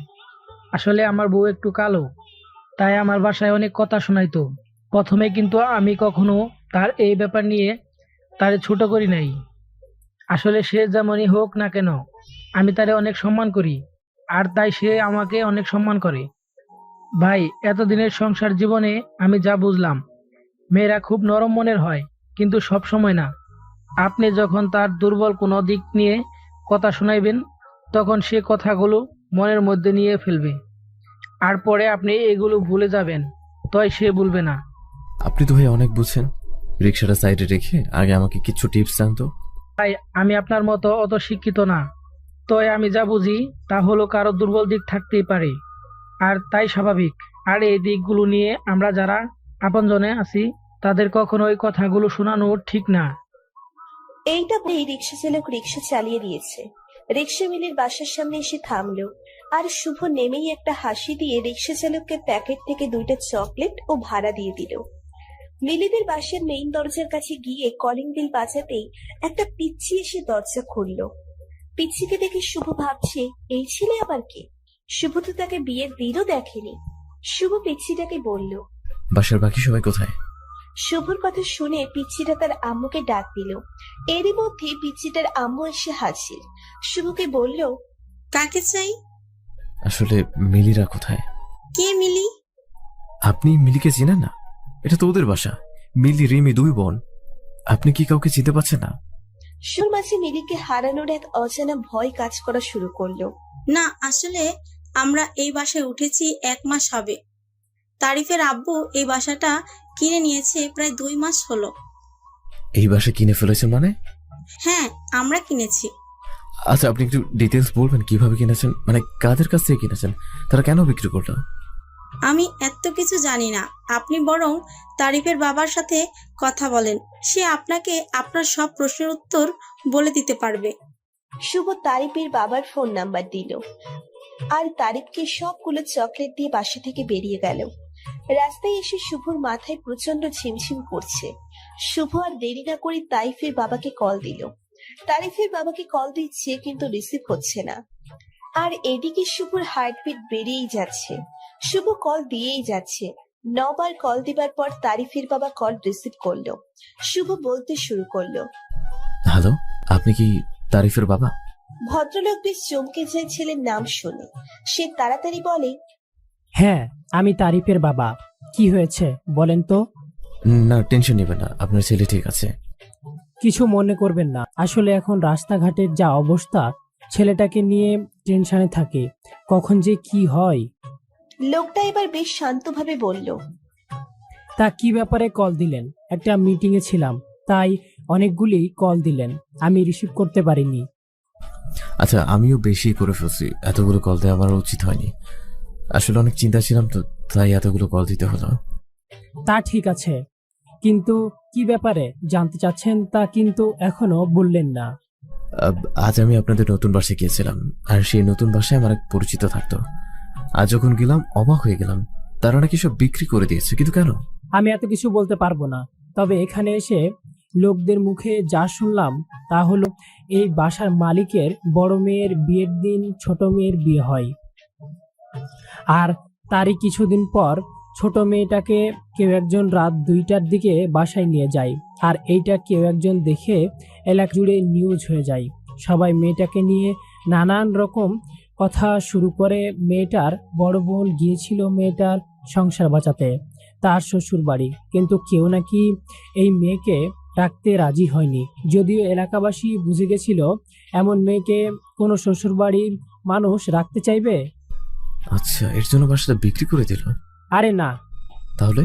আসলে আমার বউ একটু কালো, তাই আমার বাসায় অনেক কথা শোনাইতো। প্রথমে কিন্তু আমি কখনো তার এই ব্যাপার নিয়ে তারে ছোট করি নাই। আসলে সে যেমনই হোক না কেন, আমি তারে অনেক সম্মান করি, আর তাই সে আমাকে অনেক সম্মান করে। ভাই, এতদিনের সংসার জীবনে আমি যা বুঝলাম, মেয়েরা খুব নরম মনের হয়, কিন্তু সব সময় না। আপনি যখন তার দুর্বল কোনো দিক নিয়ে কথা শোনাইবেন, তখন সে কথাগুলো মনের মধ্যে নিয়ে ফেলবে, আর পরে আপনি এগুলো ভুলে যাবেন, তাই সে ভুলবে না। আপনি তো ভাই অনেক বুঝছেন। রিক্সাটা সাইডে রেখে আগে আমাকে কিছু টিপস দেন তো। ভাই, আমি আপনার মতো অত শিক্ষিত না, তবে আমি যা বুঝি তা হলো কারো দুর্বল দিক থাকতেই পারে, আর তাই স্বাভাবিক। আর এই দিকগুলো নিয়ে আমরা যারা আপনজনে আছি তাদের কখনো ওই কথাগুলো শোনানো ঠিক না। এইটা বলেই রিক্সা চালক রিক্সা চালিয়ে দিয়েছে। রিক্সা মিলির বাসার সামনে এসে থামলো, আর শুভ নেমেই একটা হাসি দিয়ে রিক্সা চালককে প্যাকেট থেকে 2টা চকলেট ও ভাড়া দিয়ে দিল। মিলিদের বাসার মেইন দরজার কাছে গিয়ে কলিং বেল বাজাতেই একটা পিচ্চি এসে দরজা খুললো। পিচ্চিকে দেখে শুভ ভাবছে, এই ছেলে আবার কে? শুভ তো তাকে বিয়ের দিনও দেখেনি। শুভ পিচ্চিটাকে বলল। বাসার বাকি সবাই কোথায়? শুভর কথা শুনে পিচ্চিটা তার আম্মুকে ডাক দিল। এরই মধ্যে পিচ্চিটার আম্মু এসে হাজির। শুভকে বলল, কাকে চাই? আসলে মিলিরা কোথায়? কে মিলি? আপনি মিলিকে চেনেন না? এটা তো ওদের বাসা। মিলি রিমি 2 বোন। আপনি কি কাউকে চিনতে পারছেন না? শুর মাঝে মিলিকে হারানোর এক অজানা ভয় কাজ করা শুরু করলো। না, আসলে আমরা এই বাসায় উঠেছি 1 মাস হবে। তারিফের আব্বু এই বাসাটা কিনে নিয়েছে প্রায় 2 মাস হলো। এই বাসা কিনে ফেলেছেন মানে? হ্যাঁ, আমরা কিনেছি। আচ্ছা, আপনি একটু ডিটেলস বলবেন কিভাবে কিনেছেন? মানে কাদের কাছ থেকে কিনেছেন? তারা কেন বিক্রি করলো? আমি এত কিছু জানি না, আপনি বরং তারিফের বাবার সাথে কথা বলেন, সে আপনাকে আপনার সব প্রশ্নের উত্তর বলে দিতে পারবে। শুভ তারিফের বাবার ফোন নাম্বার দিল, আর তারিফকে সবগুলো চকলেট দিয়ে বাসা থেকে বেরিয়ে গেল। রাস্তায় এসে শুভর মাথায় প্রচন্ড ঝিমঝিম করছে। শুভ আর দেরি না করে তারিফের বাবাকে কল দিল। তারিফের বাবাকে কল দিচ্ছে, কিন্তু রিসিভ হচ্ছে না। আর এদিকে শুভর হার্টবিট বেড়েই যাচ্ছে। শুভ কল দিয়েই যাচ্ছে। 9 বার কল দিবার পর তারিফের বাবা কল রিসিভ করলো। শুভ বলতে শুরু করলো, হ্যালো, আপনি কি তারিফের বাবা? ভদ্রলোক বেশ চমকে যায় ছেলের নাম শুনে। সে তাড়াতাড়ি বলে, হ্যাঁ, আমি তারিফের বাবা। কি হয়েছে বলেন তো? না, টেনশন নেবেন না, আপনার ছেলে ঠিক আছে। কিছু মনে করবেন না, আসলে এখন রাস্তাঘাটের যা অবস্থা, ছেলেটাকে নিয়ে টেনশনে থাকে, কখন যে কি হয়। লোকটা এবার বেশ শান্তভাবে বলল, তা কি ব্যাপারে কল দিলেন? একটা মিটিংয়ে ছিলাম, তাই অনেকগুলি কল দিলেন, আমি রিসিভ করতে পারিনি। আচ্ছা, আমিও বেশি করে ফেলছি, এতগুলো কল দেওয়া আমার উচিত হয়নি। আসলে অনেক চিন্তা ছিলাম তো, তাই এতগুলো কল দিতে হলো। তা ঠিক আছে, কিন্তু কি ব্যাপারে জানতে চাচ্ছেন তা কিন্তু এখনো বললেন না। আজ আমি আপনাদের নতুন বাসায় গিয়েছিলাম, আর সেই নতুন বাসায় আমার এক পরিচিত থাকতো। আজ যখন গেলাম অবাক হয়ে গেলাম, তারা নাকি সব বিক্রি করে দিয়েছে। কিন্তু কেন? আমি এত কিছু বলতে পারবো না, তবে এখানে এসে লোকদের মুখে যা শুনলাম তা হলো এই বাসার মালিকের বড় মেয়ের বিয়ের দিন ছোট মেয়ের বিয়ে হয়, আর তারই কিছুদিন পর ছোট মেয়েটাকে কেউ একজন রাত 2টার দিকে বাসায় নিয়ে যায়, আর এইটা কেউ একজন দেখে এলাকা জুড়ে নিউজ হয়ে যায়। সবাই মেয়েটাকে নিয়ে নানান রকম কথা শুরু করে। মেয়েটার বড় বোন গিয়েছিল মেয়েটার সংসার বাঁচাতে তার শ্বশুর বাড়ি, কিন্তু কেউ নাকি এই মেয়েকে রাখতে রাজি হয়নি। যদিও এলাকাবাসী বুঝে গেছিল এমন মেয়েকে কোনো শ্বশুর বাড়ির মানুষ রাখতে চাইবে। আচ্ছা, এর জন্য বাসাটা বিক্রি করে দিল? আরে না। তাহলে?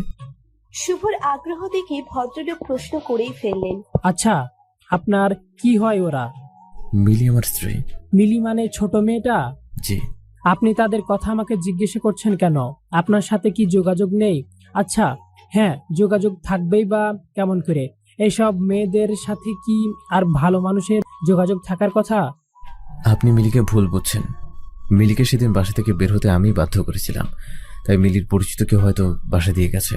শুভর আগ্রহ দেখে ভদ্রলোক প্রশ্ন করেই ফেললেন, আচ্ছা, আপনার কি হয় ওরা? মিলি আমার স্ত্রী। মিলি মানে ছোট মেয়েটা? জি। আপনি তাদের কথা আমাকে জিজ্ঞেস করছেন কেন? আপনার সাথে কি যোগাযোগ নেই? আচ্ছা, হ্যাঁ, যোগাযোগ থাকবেই বা কেমন করে? এসব মেয়েদের সাথে কি আর ভালো মানুষের যোগাযোগ থাকার কথা? আপনি মিলিকে ভুল বুঝছেন। মিলিকে সেদিন বাসা থেকে বের হতে আমি বাধ্য করেছিলাম, তাই মিলির পরিচিত কেউ হয়তো বাসা দিয়ে গেছে।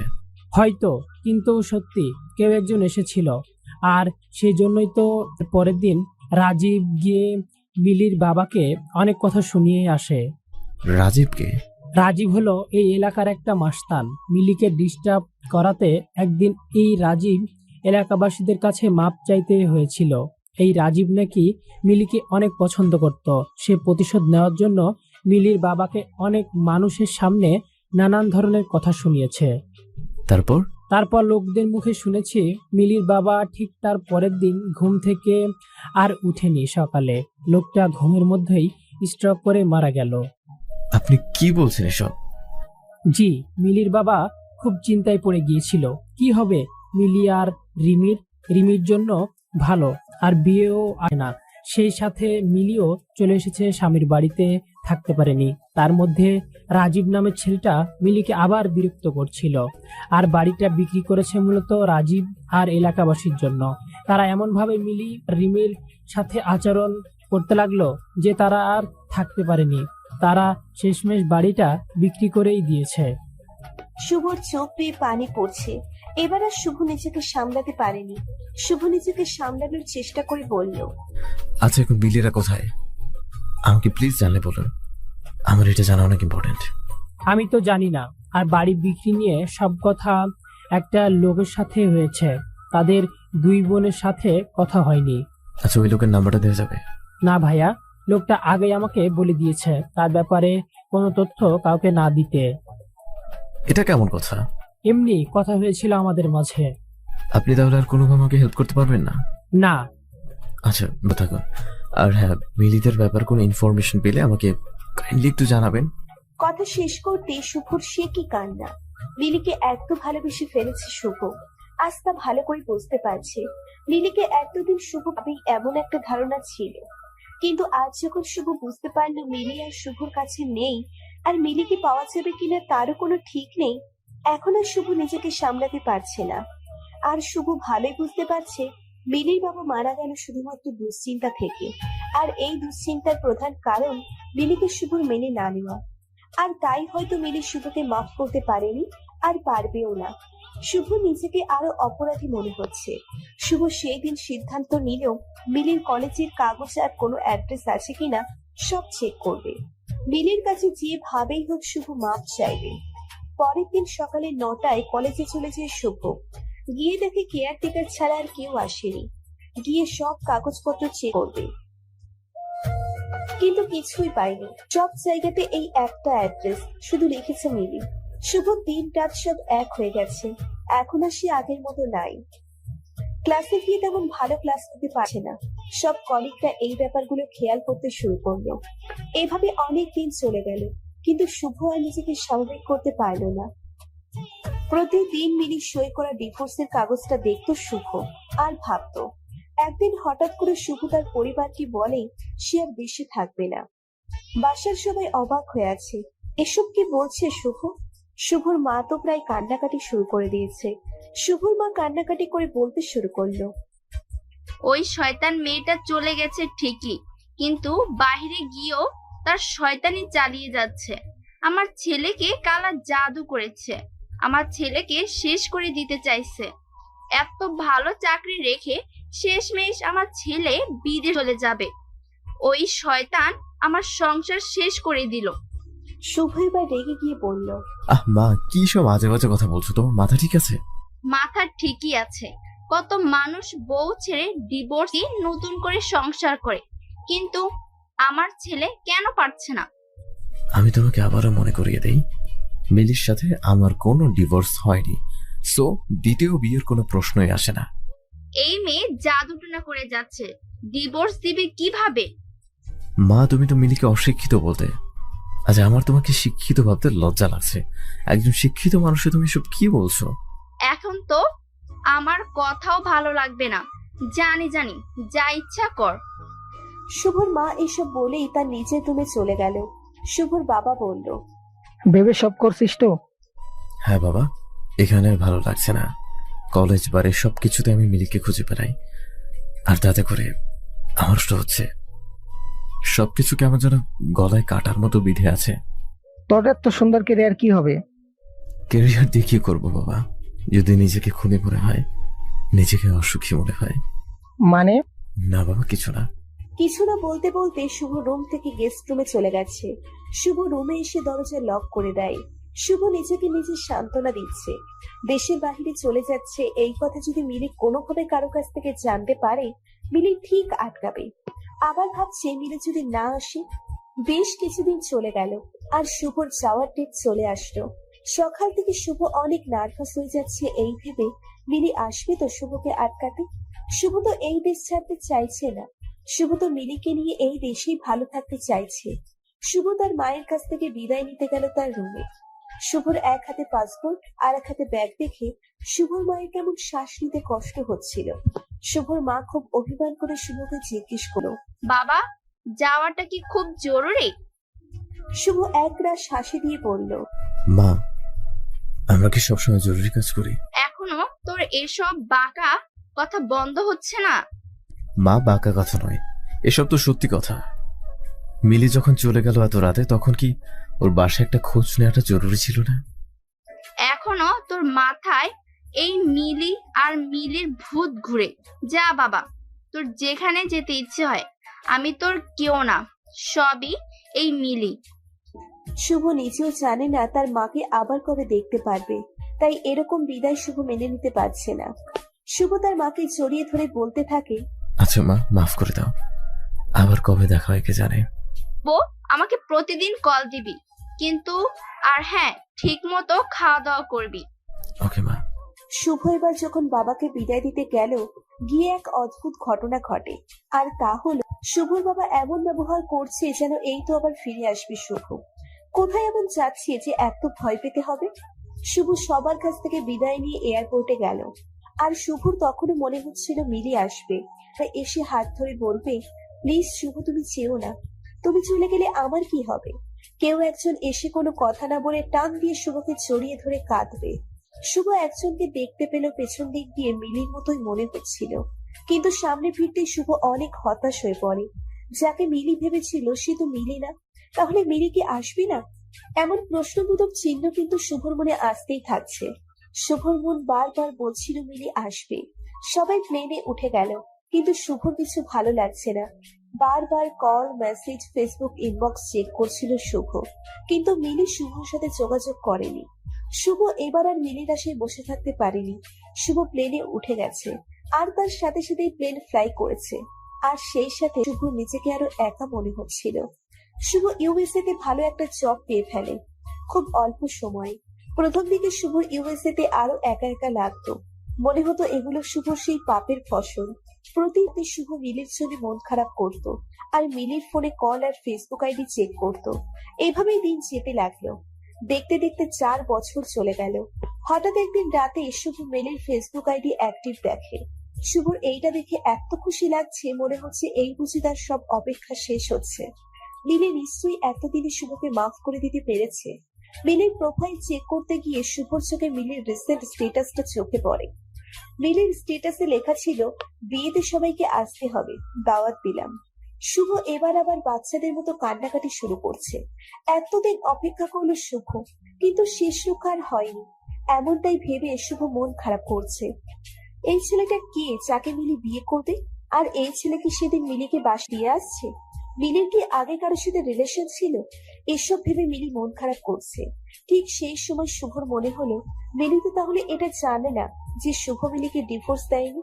হয়তো, কিন্তু সত্যি কেউ একজন এসেছিল, আর সেই জন্যই তো পরের দিন রাজীব গিয়ে মিলির বাবাকে অনেক কথা শুনিয়ে আসে। রাজীবকে? রাজীব হলো এই এলাকার একটা মাস্তান। মিলিকে ডিস্টার্ব করাতে একদিন এই রাজীব এলাকাবাসীদের কাছে মাপ চাইতে হয়েছিল। এই রাজীব নাকি মিলিকে অনেক পছন্দ করত। সে প্রতিশোধ নেওয়ার জন্য মিলির বাবাকে অনেক মানুষের সামনে নানান ধরনের কথা শুনিয়েছে। তারপর লোকদের মুখে শুনেছি মিলির বাবা ঠিক তার পরের দিন ঘুম থেকে আর উঠেনি। সকালে লোকটা ঘুমের মধ্যেই স্ট্রোক করে মারা গেল। আপনি কি বলছেন এসব? জি, মিলির বাবা খুব চিন্তায় পড়ে গিয়েছিল। কি হবে মিলি আর রিমির জন্য ভালো আর বিয়েও আর না। সেই সাথে মিলিও চলে এসেছে স্বামীর বাড়িতে, থাকতে পারেনি। তার মধ্যে রাজীব নামের ছেলেটা মিলিকে আবার বিরক্ত করছিল। আর বাড়িটা বিক্রি করেছে মূলত রাজীব আর এলাকাবাসীর জন্য। তারা এমনভাবে মিলি রিমির সাথে আচরণ করতে লাগলো যে তারা আর থাকতে পারেনি। তারা শেষমেশ বাড়িটা বিক্রি করেই দিয়েছে। শুভর চোখ বেয়ে পানি পড়ছে। এবার আর শুভ নিজেকে সামলাতে পারেনি। শুভ নিজেকে সামলানোর চেষ্টা করে বলল, আচ্ছা, এখন মিলিরা কোথায়? আমাকে প্লিজ জানলে বলুন, আমার এটা জানা অনেক ইম্পর্টেন্ট। আমি তো জানি না। আর বাড়ি বিক্রি নিয়ে সব কথা একটা লোকের সাথে হয়েছে, তাদের দুই বোনের সাথে কথা হয়নি। আচ্ছা, ওই লোকের নাম্বারটা দেওয়া যাবে? না ভাইয়া, লোকটা আগেই আমাকে বলে দিয়েছে তার ব্যাপারে কোনো তথ্য কাউকে না দিতে। এটা কেমন কথা? এমনি কথা হয়েছিল আমাদের মাঝে। আপনি তাহলে আর কোনোভাবে আমাকে হেল্প করতে পারবেন না? না। আচ্ছা, থাকুন। আর হ্যাঁ, মিলিদের ব্যাপার কোনো ইনফরমেশন পেলে আমাকে কাইন্ডলি একটু জানাবেন। কথা শেষ করতে শুভর সে কি কান্না। লিলিকে এত ভালোবেসে ফেলেছে শুভ, আজ তা ভালো করে বুঝতে পারছে। লিলিকে এতদিন শুভ ভাবেই এমন একটা ধারণা ছিল, কিন্তু আজ যখন শুভ বুঝতে পারলো মিলি আর শুভর কাছে নেই, আর মিলিকে পাওয়া যাবে কিনা তারও কোনো ঠিক নেই, এখন আর শুভ নিজেকে সামলাতে পারছে না। আর শুভ ভালোই বুঝতে পারছে মিলির বাবা মারা গেল শুধুমাত্র দুশ্চিন্তা থেকে, আর এই দুশ্চিন্তার প্রধান কারণ মিলিকে শুভর মেনে না নেওয়া। আর তাই হয়তো মিলি শুভকে মাফ করতে পারেনি, আর পারবেও না। শুভ নিজেকে আরো অপরাধী মনে হচ্ছে। শুভ সেই দিন সিদ্ধান্ত নিলেও মিলির কলেজের কাগজ আর কোনো অ্যাড্রেস আছে কিনা সব চেক করবে। মিলির কাছে যে ভাবেই হোক শুভ মাফ চাইবে। পরের দিন সকালে 9টায় কলেজে চলে যায় শুভ। গিয়ে দেখে কেয়ারটেকার ছাড়া আর কেউ আসেনি। গিয়ে সব কাগজপত্র চেক করবে, কিন্তু কিছুই পাইনি। সব জায়গাতে এই একটা অ্যাড্রেস, শুধু লিখেছে মিলি। শুভ দিন রাত সব এক হয়ে গেছে, এখন আর সে আগের মতো নাই। ক্লাসে গিয়ে তেমন ভালো ক্লাস নিতে পারছে না। সব কলিগরা এই ব্যাপারগুলো খেয়াল করতে শুরু করলো। এভাবে অনেক দিন চলে গেল, কিন্তু শুভ আর নিজেকে স্বাভাবিক করতে পারলো না। প্রতিদিন মিলি সই করা ডিভোর্সের কাগজটা দেখতো শুভ, আর ভাবতো। একদিন হঠাৎ করে শুভ তার পরিবারকে বলে সে আর বেশি থাকবে না। বাসার সবাই অবাক হয়ে আছে, এসব কি বলছে শুভ? শুভর মা তো প্রায় কান্নাকাটি শুরু করে দিয়েছে। শুভর মা কান্নাকাটি করে বলতে শুরু করলো, ওই শয়তান মেয়েটা চলে গেছে ঠিকই, কিন্তু বাইরে গিয়েও তার শয়তানি চালিয়ে যাচ্ছে। আমার ছেলেকে কালা জাদু করেছে, আমার ছেলেকে শেষ করে দিতে চাইছে। এত ভালো চাকরি রেখে শেষমেশ আমার ছেলে বিদেশ চলে যাবে। ওই শয়তান আমার সংসার শেষ করে দিল। শুভ এবার রেগে গিয়ে বলল, মা, কি সব আজে বাজে কথা বলছো? তোমার মাথা ঠিক আছে? মাথা ঠিকই আছে। কত মানুষ বউ ছেড়ে ডিভোর্স দিয়ে নতুন করে সংসার করে, কিন্তু আমার ছেলে কেন পারছে না? আমি তোমাকে আবারও মনে করিয়ে দেই, মিলির সাথে আমার কোনো ডিভোর্স হয়নি, সো দ্বিতীয় বিয়ের কোনো প্রশ্নই আসে না। এই মেয়ে জাদুটনা করে যাচ্ছে, ডিভোর্স দিবে কিভাবে? মা, তুমি তো মিলিকে অশিক্ষিত বলতে। আচ্ছা, আমার তোমাকে শিক্ষিত ভাবতে লজ্জা লাগছে। একজন শিক্ষিত মানুষে তুমি সব কি বলছো? এখন তো আমার কথাও ভালো লাগবে না। জানি যা ইচ্ছা কর। শুভর মা এসব বলেই তার নিজের রুমে চলে গেল। শুভর বাবা বলল, ভেবে সব করছিস তো? হ্যাঁ বাবা, এখানে আর ভালো লাগছে না। কলেজ বারে সবকিছুতে আমি মিলিকে খুঁজে বেড়াই, আর তাতে করে আমার কষ্ট হচ্ছে। সবকিছুকে আমার যেন গলায় কাটার মতো বিধে আছে। তোর এত সুন্দর ক্যারিয়ার কি হবে? ক্যারিয়ার দিয়ে কি করবো বাবা, যদি নিজেকে খুনে মনে হয়, নিজেকে অসুখী মনে হয়। মানে? না বাবা, কিছু না। কিছু না বলতে বলতে শুভ রুম থেকে গেস্ট রুমে চলে গেছে। শুভ রুমে এসে দরজা লক করে দেয়। শুভ নিজেকে নিজে সান্ত্বনা দিচ্ছে। দেশের বাহিরে চলে যাচ্ছে এই কথা যদি মিলি কোনোভাবে কারো কাছ থেকে জানতে পারে, মিলি ঠিক আটকাবে। আবার ভাবছে মিলি যদি না আসে। বেশ কিছুদিন চলে গেল আর শুভর যাওয়ার ডেট চলে আসলো। সকাল থেকে শুভ অনেক নার্ভাস হয়ে যাচ্ছে এই ভেবে মিলি আসবে তো শুভকে আটকাতে। শুভ তো এই দেশ ছাড়তে চাইছে না। শুভ তো মিলিকে নিয়ে এই দেশেই ভালো থাকতে চাইছে। শুভ তার মায়ের কাছ থেকে বিদায় নিতে গেল তার রুমে। শুভর এক হাতে পাসপোর্ট আর এক হাতে ব্যাগ দেখে শুভর মায়ের কেমন শ্বাস নিতে কষ্ট হচ্ছিল। শুভর মা খুব অভিমান করে শুভকে জিজ্ঞেস করলো, বাবা, যাওয়াটা কি খুব জরুরি? শুভ একরাশ হাসি দিয়ে বলল, মা, আমরা কি সবসময় জরুরি কাজ করি? এখনো তোর এসব বাঁকা কথা বন্ধ হচ্ছে না? মা, বাঁকা কথা নয়, এসব তো সত্যি কথা। মিলি যখন চলে গেল এত রাতে, তখন কি ওর বাসায় একটা খোঁজ নেওয়াটা জরুরি ছিল না? এখনো তোর মাথায় এই মিলি আর মিলির ভূত ঘুরে। যা বাবা, তোর যেখানে যেতে ইচ্ছে হয়। আমি তোর কেউ না, সবই এই মিলি। শুভ নিজেও জানে না তার মাকে আবার কবে দেখতে পারবে, তাই এরকম বিদায় শুভ মেনে নিতে পারছে না। শুভ তার মাকে জড়িয়ে ধরে বলতে থাকে, আচ্ছা মা, মাফ করে দাও, আবার কবে দেখা হয় কে জানে। আমাকে প্রতিদিন কল দিবি কিন্তু, আর হ্যাঁ, ঠিক মতো খাওয়া দাওয়া করবি। ওকে মা। শুভ এবার যখন বাবাকে বিদায় দিতে গেল, গিয়ে এক অদ্ভুত ঘটনা ঘটে। আর তা হলো শুভর বাবা এমন ব্যবহার করছে যেন এই তো আবার ফিরে আসবে শুভ। কোথায় এমন যাচ্ছে যে এত ভয় পেতে হবে? শুভ সবার কাছ থেকে বিদায় নিয়ে এয়ারপোর্টে গেল। আর শুভর তখনও মনে হচ্ছিল মিলি আসবে, তাই এসে হাত ধরে বলবে, প্লিজ শুভ, তুমি চেও না। তুমি চলে গেলে আমার কি হবে? কেউ একজন এসে কোনো কথা না বলে টান দিয়ে শুভকে জড়িয়ে ধরে কাঁদবে। শুভ একজনকে দেখতে পেল পেছন দিক দিয়ে মিলির মতোই মনে হচ্ছিল, কিন্তু সামনে ফিরতেই শুভ অনেক হতাশ হয়ে পড়ে। যাকে মিলি ভেবেছিল সে তো মিলি না, তাহলে মিলি কি আসবে না? এমন প্রশ্নবোধক চিহ্ন কিন্তু শুভর মনে আসতেই থাকছে। শুভর মন বারবার বলছিল মিলি আসবে। সবাই প্লেনে উঠে গেল, কিন্তু শুভর কিছু ভালো লাগছে না। বারবার call, message, Facebook inbox check করছিল শুভ, কিন্তু মিলি শুভর সাথে যোগাযোগ করেনি। শুভ এবার আর মিলির আশায় বসে থাকতে পারেনি। শুভ প্লেনে উঠে গেছে, আর তার সাথে সাথেই প্লেন ফ্লাই করেছে। আর সেই সাথে শুভ নিজেকে আরো একা মনে হচ্ছিল। শুভ ইউএসএ তে ভালো একটা জব পেয়ে ফেলে খুব অল্প সময়ে। প্রথম দিকে শুভর ইউএসএ তে আরো একা একা লাগতো, মনে হতো এগুলো শুভর সেই পাপের ফসল। প্রতিদিন শুভ মিলির জন্য মন খারাপ করত, আর মিলির ফোনে কল আর ফেসবুক আইডি চেক করত। এইভাবেই দিন যেতে লাগলো। দেখতে দেখতে 4 বছর চলে গেল। হঠাৎ একদিন রাতে শুভ মিলির ফেসবুক আইডি অ্যাক্টিভ দেখে। শুভর এইটা দেখে এত খুশি লাগছে, মনে হচ্ছে এই বুঝি তার সব অপেক্ষা শেষ হচ্ছে। মিলি নিশ্চয়ই এতদিনে শুভকে মাফ করে দিতে পেরেছে। মিলির প্রোফাইল চেক করতে গিয়ে শুভর চোখে মিলির রিসেন্ট স্ট্যাটাসটা চোখে পড়ে। মিলির স্ট্যাটাসে লেখা ছিল, বিয়েতে সবাইকে আসতে হবে, দাওয়াত দিলাম। শুভ এবার আবার বাচ্চাদের মতো কান্নাকাটি শুরু করছে। এতদিন অপেক্ষা করলো শুভ, কিন্তু শেষ রক্ষা আর হয়নি। এমনটাই ভেবে শুভ মন খারাপ করছে। এই ছেলেটা কে যাকে মিলি বিয়ে করবে? আর এই ছেলে কি সেদিন মিলিকে বাস দিয়ে আসছে? মিলির কি আগে কারোর সাথে রিলেশন ছিল? এসব ভেবে মিলি মন খারাপ করছে। ঠিক সেই সময় শুভর মনে হলো, মিলি তো তাহলে এটা জানে না যে শুভ মিলিকে ডিভোর্স দেয়নি।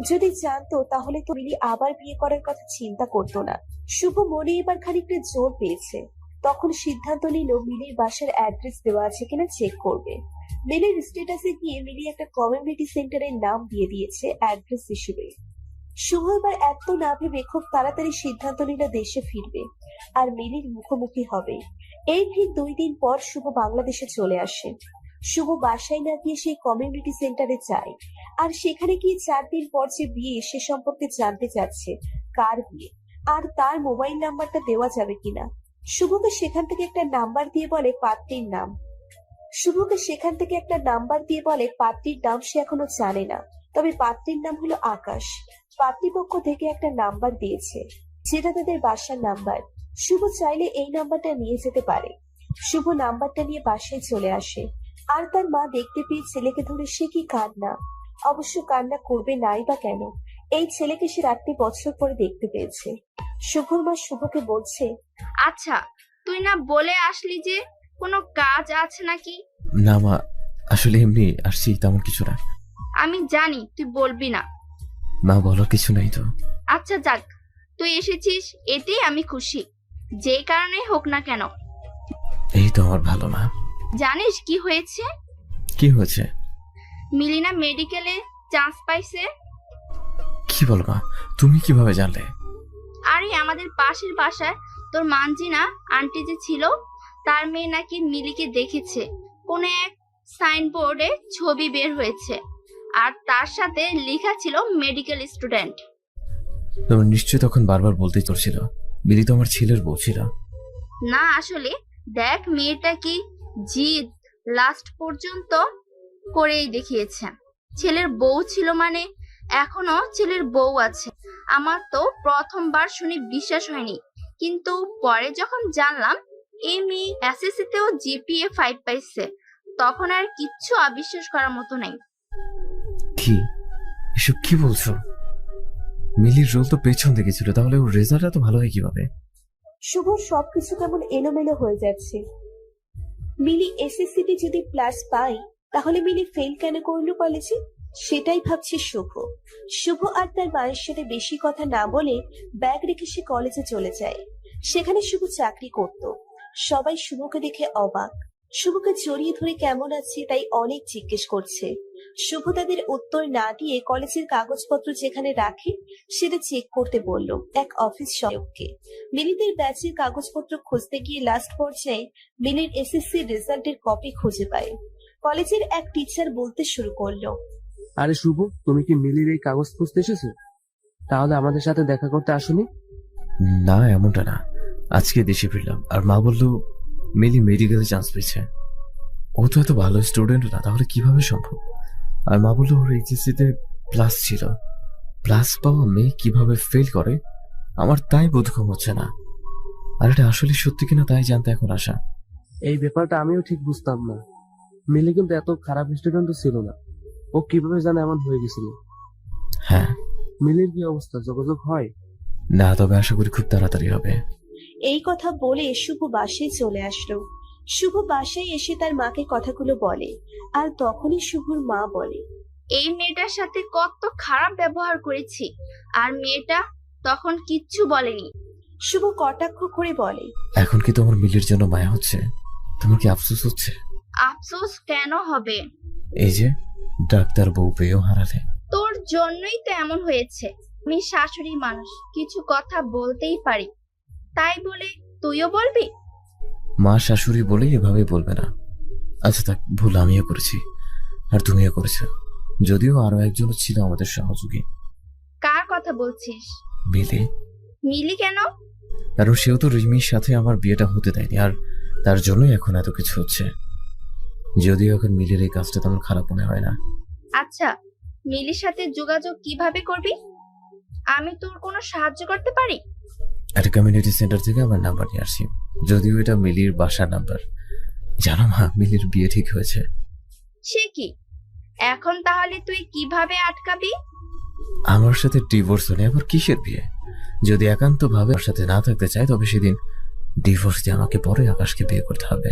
যদি জানতো তাহলে তো মিলি আবার বিয়ে করার কথা চিন্তা করতো না। শুভ মনে এবার খানিকটা জোর পেয়েছে। তখন সিদ্ধান্ত নিল মিলির বাসার অ্যাড্রেস দেওয়া আছে কিনা চেক করবে। মিলির স্ট্যাটাসে গিয়ে মিলি একটা কমিউনিটি সেন্টারের নাম দিয়ে দিয়েছে অ্যাড্রেস হিসেবে। শুভ এবার এত না ভেবে খুব তাড়াতাড়ি সিদ্ধান্ত নিল দেশে ফিরবে আর মিলির মুখোমুখি হবে। এই ঠিক 2 দিন পর শুভ বাংলাদেশে চলে আসে। শুভ বাসায় না গিয়ে সেই কমিউনিটি সেন্টারে যায়, আর সেখানে গিয়ে 4 দিন পর যে বিয়ে সে সম্পর্কে জানতে চাচ্ছে কার বিয়ে, আর তার মোবাইল নাম্বারটা দেওয়া যাবে কিনা। শুভকে সেখান থেকে একটা নাম্বার দিয়ে বলে পাত্রীর নাম। পাত্রীর নাম সে এখনো জানে না, তবে পাত্রীর নাম হলো আকাশ। পাত্রীপক্ষ থেকে একটা নাম্বার দিয়েছে, যেটা তাদের বাসার নাম্বার। শুভ চাইলে এই নাম্বারটা নিয়ে যেতে পারে। শুভ নাম্বারটা নিয়ে বাসায় চলে আসে, আর তার মা দেখতে পেয়ে ছেলেকে ধরে সে কি কান্না। অবশ্য কান্না করবে নাই বা কেন, এই ছেলেকে সে 8 বছর পরে দেখতে পেয়েছে। শুভর মা শুভকে বলছে, আচ্ছা, তুই না বলে আসলি যে কোনো কাজ আছে নাকি? না মা, আসলে এমনি আসছি, তেমন কিছু না। আমি জানি তুই বলবি না। মা, বলার কিছু নাই তো। আচ্ছা যাক, তুই এসেছিস এতেই আমি খুশি, যেই কারণেই হোক না কেন। এই তো আমার ভালো মা। জানিস কি হয়েছে? কি হয়েছে? মিলিনা মেডিকেলে চান্স পাইছে। কি বল মা, তুমি কিভাবে জানলে? আরে আমাদের পাশের বাসায় তোর মানজিনা আন্টি যে ছিল, তার মেয়ে নাকি মিলিকে দেখেছে। কোন এক সাইনবোর্ডে ছবি বের হয়েছে, আর তার সাথে লেখা ছিল মেডিকেল স্টুডেন্ট। তোমার নিশ্চয় তখন বারবার বলতেই চলছিল মিলি তো আমার ছেলের বউ ছিল। না আসলে দেখ, মেয়েটা কি জিদ লাস্ট পর্যন্ত করেই দেখিয়েছে। ছেলের বউ ছিল মানে এখনো ছেলের বউ আছে। আমার তো প্রথমবার শুনে বিশ্বাস হয়নি, কিন্তু পরে যখন জানলাম এই মেয়ে এসএসসি তেও জিপিএ 5 পাইছে, তখন আর কিচ্ছু অবিশ্বাস করার মতো নাই। কি এসব কি বলছো? মিলির রোল তো পেছন দিকে ছিল, তাহলে ওর রেজাল্ট এত ভালো হয় কিভাবে? শুভ সবকিছু কেমন এলোমেলো হয়ে যাচ্ছে। মিলি এসএসসিতে যদি প্লাস পায়, তাহলে মিলি ফেল কেন করলো কলেজে? সেটাই ভাবছে শুভ। শুভ আর তার মায়ের সাথে বেশি কথা না বলে ব্যাগ রেখে সে কলেজে চলে যায়। সেখানে শুভ চাকরি করত। সবাই শুভকে দেখে অবাক। শুভকে জড়িয়ে ধরে কেমন আছে তাই অনেক জিজ্ঞেস করছে। শুভ তাদের উত্তর না দিয়ে কলেজের কাগজপত্র যেখানে রাখে সেটা চেক করতে বলল এক অফিস সহায়ককে। মিলিদের ব্যাচের কাগজপত্র খুঁজতে গিয়ে লাস্ট পর্যায়ে মিলির এসএসসি রেজাল্টের কপি খুঁজে পায়। কলেজের এক টিচার বলতে শুরু করলো, আরে শুভ, তুমি কি মিলির এই কাগজ খুঁজতে এসেছো? তাহলে আমাদের সাথে দেখা করতে আসোনি? না, এমনটা না। আজকে দেশে ফিরলাম আর মা বললো মিলি মেডিকেলে চান্স পেয়েছে। ও তো এত ভালো স্টুডেন্ট না, তাহলে কিভাবে সম্ভব? আর মা বললো ওর এইচএসসিতে প্লাস ছিল। প্লাস পাওয়া মেয়ে কিভাবে ফেল করে আমার তাই বোধগম্য হচ্ছে না। আর এটা আসলে সত্যি কিনা তাই জানতে এখন আসা। এই ব্যাপারটা আমিও ঠিক বুঝতাম না। মিলি কিন্তু এত খারাপ স্টুডেন্ট ছিল না। ও কিভাবে জানে এমন হয়ে গেছিল? হ্যাঁ। মিলির কি অবস্থা, যোগাযোগ হয়? না, তবে আশা করি খুব তাড়াতাড়ি হবে। এই কথা বলে শুভ বাসায় চলে আসলো। শুভ বাসায় এসে তার মাকে কথাগুলো বলে, আর তখনই শুভর মা বলে, এই মেয়েটার সাথে কত খারাপ ব্যবহার করেছি, আর মেয়েটা তখন কিচ্ছু বলেনি। শুভ কটাক্ষ করে বলে, এখন কি তোমার মিলির জন্য মায়া হচ্ছে? তোমার কি আফসোস হচ্ছে? আফসোস কেন হবে? এই যে ডাক্তার বউ পেয়েও হারালে। তোর জন্যই তো এমন হয়েছে। আমি শাশুড়ি মানুষ, কিছু কথা বলতেই পারি, তাই বলে তুইও বলবি? মা শাশুড়ি বলে এভাবে বলবে না। আচ্ছা থাক, ভুল আমিও করেছি আর তুমিও করেছো। যদিও আরো একজন ছিল আমাদের সহযোগী। কার কথা বলছিস? মিলি। মিলি কেন? কারণ সেও তো রিমির সাথে আমার বিয়েটা হতে দেয়নি, আর তার জন্যই এখন এত কিছু হচ্ছে। যদিও এখন মিলির এই কাজটা তেমন খারাপ মনে হয় না। আচ্ছা, মিলির সাথে যোগাযোগ কিভাবে করবি? আমি তোর কোনো সাহায্য করতে পারি? একটা কমিউনিটি সেন্টার থেকে আমার নাম্বার নিয়ে আসছি, যদিও এটা মিলির বাসার নাম্বার। জানো মা, মিলির বিয়ে ঠিক হয়েছে। সে কি? এখন তাহলে তুই কিভাবে আটকাবি? আমার সাথে ডিভোর্স হলে আবার কিসের বিয়ে? যদি একান্ত ভাবে ওর সাথে না থাকতে চায়, তবে সেদিন ডিভোর্স দিয়ে আমাকে পরে আকাশকে বিয়ে করতে হবে।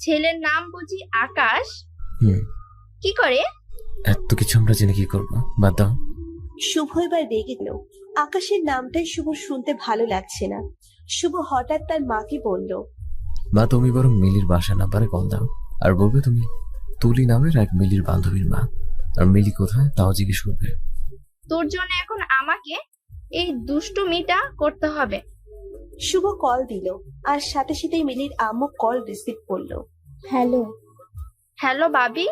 ছেলের নাম বুঝি আকাশ? হুম। কি করে? এত কিছু আমরা জেনে কি করবো, বাদ দাও। শুভ এবার রেগে গেল। আকাশের নামটাই শুভ শুনতে ভালো লাগছে না। শুভ হঠাৎ তার মাকে বলল, মা তুমি বরং মিলির বাসার নাম্বারে কল দাও আর বলবে তুমি তুলি নামের এক মিলির বান্ধবীর মা, আর মিলি কোথায় তাও জিজ্ঞেস করবে। তোর জন্য এখন আমাকে এই দুষ্টুমিটা করতে হবে। শুভ কল দিল, আর সাথে সাথেই মিলির আম্মু কল রিসিভ করলো। হ্যালো। হ্যালো বাবি,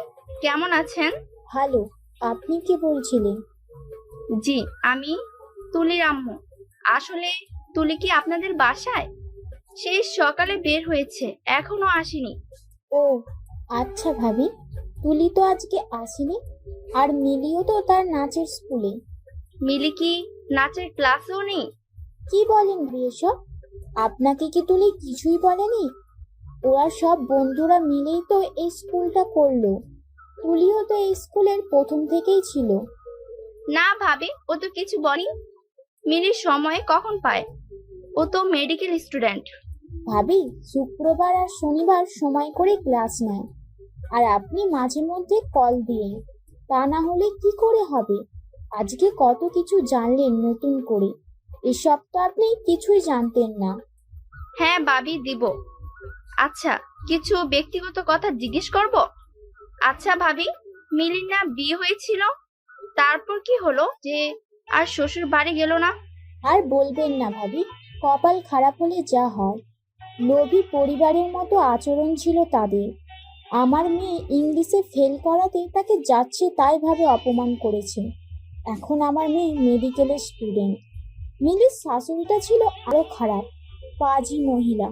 কেমন আছেন? ভালো। আপনি কি বলছিলেন? জি, আমি তুলির আম্মু। আসলে তুলি কি আপনাদের বাসায়? সেই সকালে বের হয়েছে, এখনো আসেনি। ও আচ্ছা ভাবি, তুলি তো আজকে আসেনি, আর মিলিও তো তার নাচের স্কুলে। মিলি কি নাচের ক্লাসেও নেই? কি বলেন এসব? আপনাকে কি তুলি কিছুই বলেনি? ওরা সব বন্ধুরা মিলেই তো এই স্কুলটা করলো। তুলিও তো এই স্কুলের প্রথম থেকেই ছিল। না ভাবি, ও তো কিছু বলেনি। মিলির সময় কখন পায়? ও তো মেডিকেল স্টুডেন্ট। ভাবি শুক্রবার আর শনিবার সময় করে ক্লাস নেয়, আর আপনি মাঝে মধ্যে কল দিয়ে, তা না হলে কি করে হবে? আজকে কত কিছু জানলেন নতুন করে, এসব তো আপনি কিছুই জানতেন না। হ্যাঁ ভাবি, দিব। আচ্ছা, কিছু ব্যক্তিগত কথা জিজ্ঞেস করব? আচ্ছা ভাবি, মিলির না বিয়ে হয়েছিল, তারপর কি হলো যে আর শ্বশুর বাড়ি গেল না? আর বলবেন না ভাবি, কপাল খারাপ হলে যা হয়। লোভী পরিবারের মতো আচরণ ছিল তাদের। আমার মেয়ে ইংলিশে ফেল করাতে তাকে যাচ্ছে তাই ভাবে অপমান করেছে। এখন আমার মেয়ে মেডিকেলের স্টুডেন্ট। মিলির শাশুড়িটা ছিল আরো খারাপ, পাজি মহিলা।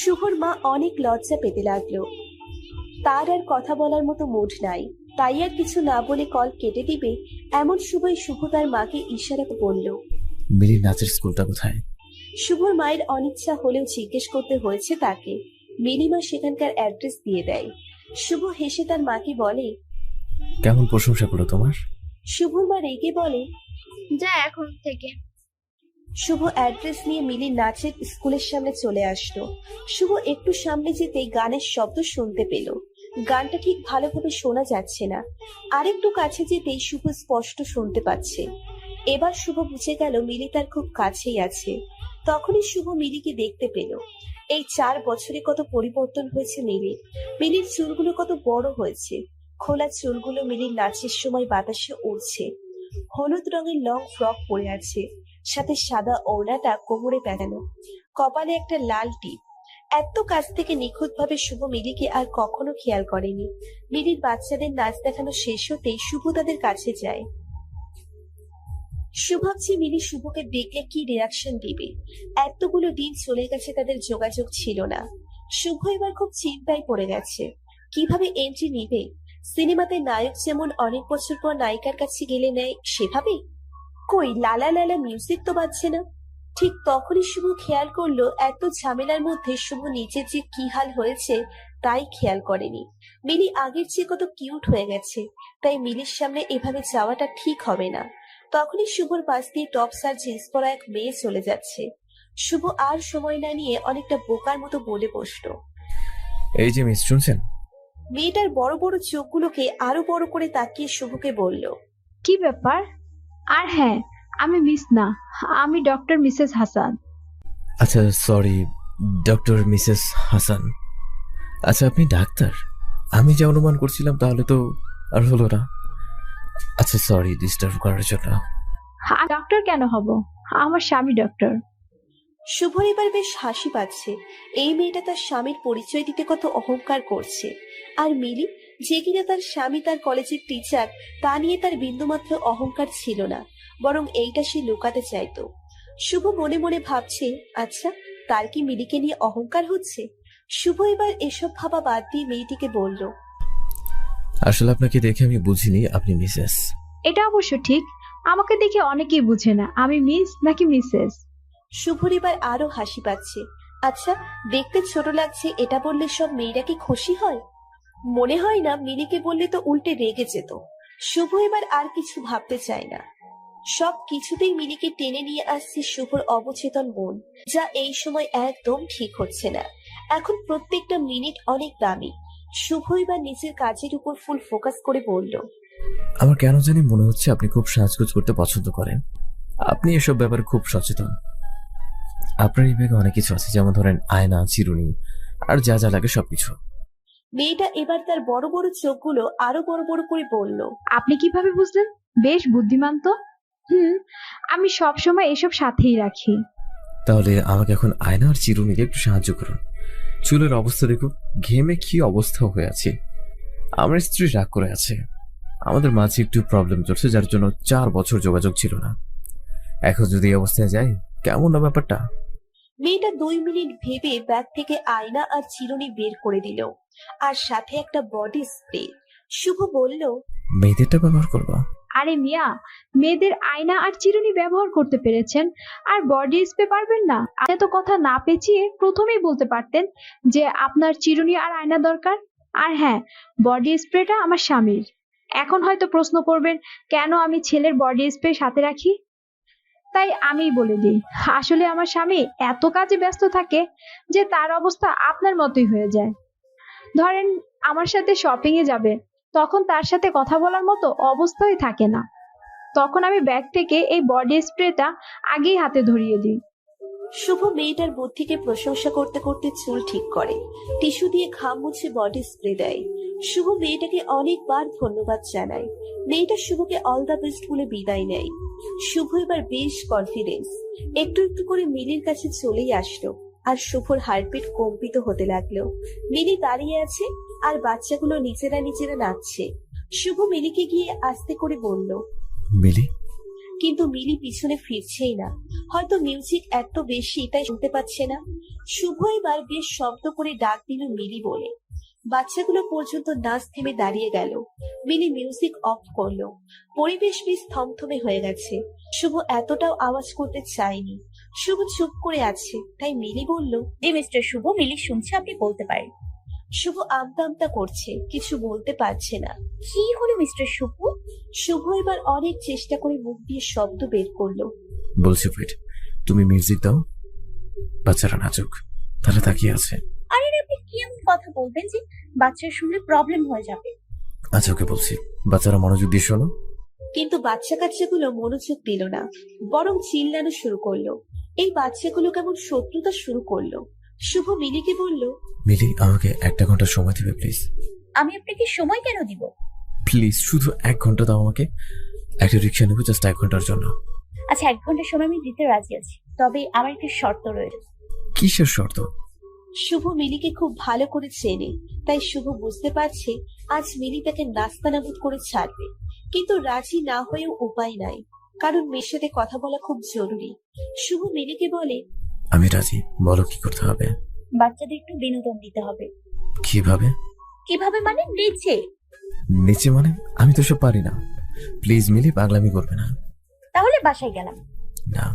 শুভর মা অনেক লজ্জা পেতে লাগলো। তার আর কথা বলার মতো মুড নাই, তাই আর কিছু না বলে কল কেটে দিবে এমন সময় শুভ তার মাকে ইশারা বলল। মিলির নাচের স্কুলটা কোথায়? শুভর মায়ের অনিচ্ছা হলেও জিজ্ঞেস করতে হয়েছে তাকে। মিলিমা সেখানকার অ্যাড্রেস দিয়ে দেয়। শুভ হেসে তার মাকে বলে। কেমন প্রশংসা করো তোমার? শুভর মা রেগে বলে, যা এখন থেকে। শুভ অ্যাড্রেস নিয়ে মিলির নাচের স্কুলের সামনে চলে আসলো। শুভ একটু সামনে যেতেই গানের শব্দ শুনতে পেল। গানটা ঠিক ভালোভাবে শোনা যাচ্ছে না। আরেকটু কাছে যেতেই শুভ স্পষ্ট শুনতে পাচ্ছে। এবার শুভ বুঝে গেল মিলি তার খুব কাছেই আছে। তখনই শুভ মিলিকে দেখতে পেল। এই 4 বছরে কত পরিবর্তন হয়েছে মিলির। মিলির চুলগুলো কত বড় হয়েছে। খোলা চুলগুলো মিলির নাচের সময় বাতাসে উড়ছে। হলুদ রঙের লং ফ্রক পরে আছে, সাথে সাদা ওড়নাটা কোমরে পেঁচানো, কপালে একটা লাল টিপ। এত কাছ থেকে নিখুঁতভাবে শুভ মিলিকে আর কখনো খেয়াল করেনি। মিলির বাচ্চাদের নাচ দেখানো শেষ হতেই শুভ তাদের কাছে যায়। শুভাবছি মিলি শুভকে দেখলে কি রিয়াকশন দিবে। এতগুলো দিন চলে গেছে, তাদের যোগাযোগ ছিল না। শুভ এবার খুব চিন্তায় পড়ে গেছে, কিভাবে এন্ট্রি নিবে। সিনেমাতে নায়ক যেমন অনেক বছর পর নায়িকার কাছে গেলে নেয়, সেভাবে? কই, লালা লালা মিউজিক তো বাজছে না। ঠিক তখনই শুভ খেয়াল করলো এত ঝামেলার মধ্যে শুভ নিজের যে কি হাল হয়েছে তাই খেয়াল করেনি। মিলি আগের চেয়ে কত কিউট হয়ে গেছে, তাই মিলির সামনে এভাবে যাওয়াটা ঠিক হবে না। তখনই শুভর পাশ দিয়ে টপস আর জিন্স পরা এক মেয়ে চলে যাচ্ছে। শুভ আর সময় না নিয়ে অনেকটা বোকার মতো বলে বসলো। এই যে মিস, শুনছেন? মেয়েটার বড় বড় চোখগুলোকে আরো বড় করে তাকিয়ে শুভকে বলল। কি ব্যাপার? আর হ্যাঁ, আমি মিস না, আমি ডক্টর মিসেস হাসান। আচ্ছা সরি, ডক্টর মিসেস হাসান। আচ্ছা আপনি ডাক্তার? আমি যা অনুমান করছিলাম তাহলে তো আর হলো না। আচ্ছা সরি ডিস্টার্ব করার জন্য। ডক্টর কেন হব? আমার স্বামী ডক্টর। শুভর এবার বেশ হাসি পাচ্ছে। এই মেয়েটা তার স্বামীর পরিচয় দিতে কত অহংকার করছে। আর মিলি, যে কিনা তার স্বামী তার কলেজের টিচার, তা নিয়ে তার বিন্দুমাত্র অহংকার ছিল না, বরং এইটা সে লুকাতে চাইতো। শুভ মনে মনে ভাবছে, আচ্ছা তার কি মিলিকে নিয়ে অহংকার হচ্ছে? শুভ এবার এসব ভাবা বাদ দিয়ে মেয়েটিকে বলল। আসলে আপনাকে দেখে আমি বুঝিনি আপনি মিসেস। এটা অবশ্য ঠিক, আমাকে দেখে অনেকেই বুঝে না আমি মিস নাকি মিসেস। শুভর এবার আরো হাসি পাচ্ছে। আচ্ছা, দেখতে ছোট লাগছে এটা বললে সব মেয়েরা কি খুশি হয়? মনে হয় না, মিলিকে বললে তো উল্টে রেগে যেত। শুভ এবার আর কিছু ভাবতে চায় না। সব কিছুতেই মিলিকে টেনে নিয়ে আসছে শুভর অবচেতন মন, যা এই সময় একদম ঠিক হচ্ছে না। এখন প্রত্যেকটা মিনিট অনেক দামি। শুভ এবার নিজের কাজের উপর ফুল ফোকাস করে বলল। আমার কেন জানি মনে হচ্ছে আপনি খুব সাজগোজ করতে পছন্দ করেন। আপনি এসব ব্যাপারে খুব সচেতন। আপনার এই ব্যাগে অনেক কিছু আছে, যেমন ধরেন আয়না, চিরুনি আর যা যা লাগে সবকিছু। মেয়েটা এবার তার বড় বড় চোখগুলো আরো বড় বড় করে বলল। আপনি কিভাবে বুঝলেন? বেশ বুদ্ধিমান তো। আমি সব সময় এসব সাথেই রাখি। তাহলে আমাকে এখন আয়না আর চিরুনিতে একটু সাহায্য করুন। চুলের অবস্থা দেখুন, ঘেমে কি অবস্থা হয়ে আছে। আমার স্ত্রী রাগ করে আছে। আমাদের মাঝে একটু প্রবলেম চলছে, যার জন্য 4 বছর যোগাযোগ ছিল না। এখন যদি এই অবস্থায় যাই, কেমন না ব্যাপারটা? মেয়েটা 2 মিনিট ভেবে ব্যাগ থেকে আয়না আর চিরুনি বের করে দিল, আর সাথে একটা বডি স্প্রে। শুভ বলল, মেয়েদেরটা ব্যবহার করবো? আরে মিয়া, মেয়েদের আয়না আর চিরুনি ব্যবহার করতে পেরেছেন, আর বডি স্প্রে পারবেন না? এত কথা না পেঁচিয়ে প্রথমেই বলতে পারতেন যে আপনার চিরুনি আর আয়না দরকার। আর হ্যাঁ, বডি স্প্রেটা আমার স্বামীর। এখন হয়তো প্রশ্ন করবেন কেন আমি ছেলের বডি স্প্রে সাথে রাখি। তাই আমিই বলে দিই, আসলে আমার স্বামী এত কাজে ব্যস্ত থাকে যে তার অবস্থা আপনার মতোই হয়ে যায়। ধরেন আমার সাথে শপিং এ যাবে, তখন তার সাথে কথা বলার মতো অবস্থাই থাকে না। তখন আমি ব্যাগ থেকে এই বডি স্প্রেটা আগেই হাতে ধরিয়ে দিই। শুভ মেয়েটার বুদ্ধিকে প্রশংসা করতে করতে চুল ঠিক করে, টিস্যু দিয়ে ঘাম মুছে বডি স্প্রে দেয়। শুভ মেয়েটাকে অনেকবার ধন্যবাদ জানায়। মেয়েটা শুভকে অল দ্য বেস্ট বলে বিদায় নেয়। শুভ এবার বেশ কনফিডেন্স, একটু একটু করে মিলির কাছে চলেই আসলো। আর শুভর হার্টবিট কম্পিত হতে লাগলো। মিলি দাঁড়িয়ে আছে আর বাচ্চাগুলো নিজেরা নিজেরা নাচছে। শুভ মিলিকে গিয়ে আস্তে করে বলল, মিলি, কিন্তু মিলি পিছনে ফিরছেই না। হয়তো মিউজিক এত বেশি তাই শুনতে পাচ্ছে না। শুভ এবার বেশ শব্দ করে ডাক দিল মিলি বলে। বাচ্চাগুলো পর্যন্ত নাচ থেমে দাঁড়িয়ে গেল। মিলি মিউজিক অফ করলো। পরিবেশ বেশ থমথমে হয়ে গেছে। শুভ এতটাও আওয়াজ করতে চায়নি। শুভ চুপ করে আছে, তাই মিলি বলল, জি মিস্টার শুভ, মিলি শুনছে, আপনি বলতে পারেন। শুভ আমতা আমতা করছে, কিছু বলতে পারছে না। কি হলো মিস্টার শুভ? শুভ এবার অনেক চেষ্টা করে মুখ দিয়ে শব্দ বের করলো। বলছি ওয়েট, তুমি মিউজিক দাও, বাচ্চারা নাচুক, তারা তাকিয়ে আছে। আরে আপনি কি এমন কথা বলবেন যে বাচ্চা শুনলে প্রবলেম হয়ে যাবে? আচ্ছা ওকে বলছি, বাচ্চারা মনোযোগ দিয়ে শোনো। কিন্তু বাচ্চা কাচ্চাগুলো মনোযোগ দিল না, বরং চিল্লানো শুরু করলো। এই বাচ্চাগুলো কেমন শত্রুতা শুরু করলো। শুভ মিলিকে বলল, মিলি, আমাকে 1 ঘন্টা সময় দিবে প্লিজ। আমি আপনাকে সময় কেন দিব? প্লিজ শুধু 1 ঘন্টা দাও আমাকে। একটা রিক্সা নেবো জাস্ট 1 ঘন্টার জন্য। আচ্ছা 1 ঘন্টা সময় আমি দিতে রাজি আছি, তবে আমার একটা শর্ত রয়েছে। কিসের শর্ত? শুভ মিলিকে খুব ভালো করে চেনে, তাই শুভ বুঝতে পারছে আজ মিলি তাকে নাস্তানাবুদ করে ছাড়বে। কিন্তু রাজি না হয়েও উপায় নাই, কারণ মেয়ের সাথে কথা বলা খুব জরুরি। শুভ মিলিকে বলে, আমি রাজি, বলো কি করতে হবে। বাচ্চাদের একটু বিনোদন দিতে হবে। কিভাবে? কিভাবে মানে? নিচে। নিচে মানে? আমি তো সব পারি না। প্লিজ মিলি, পাগলামি করবে না। তাহলে বাসায় গেলাম। না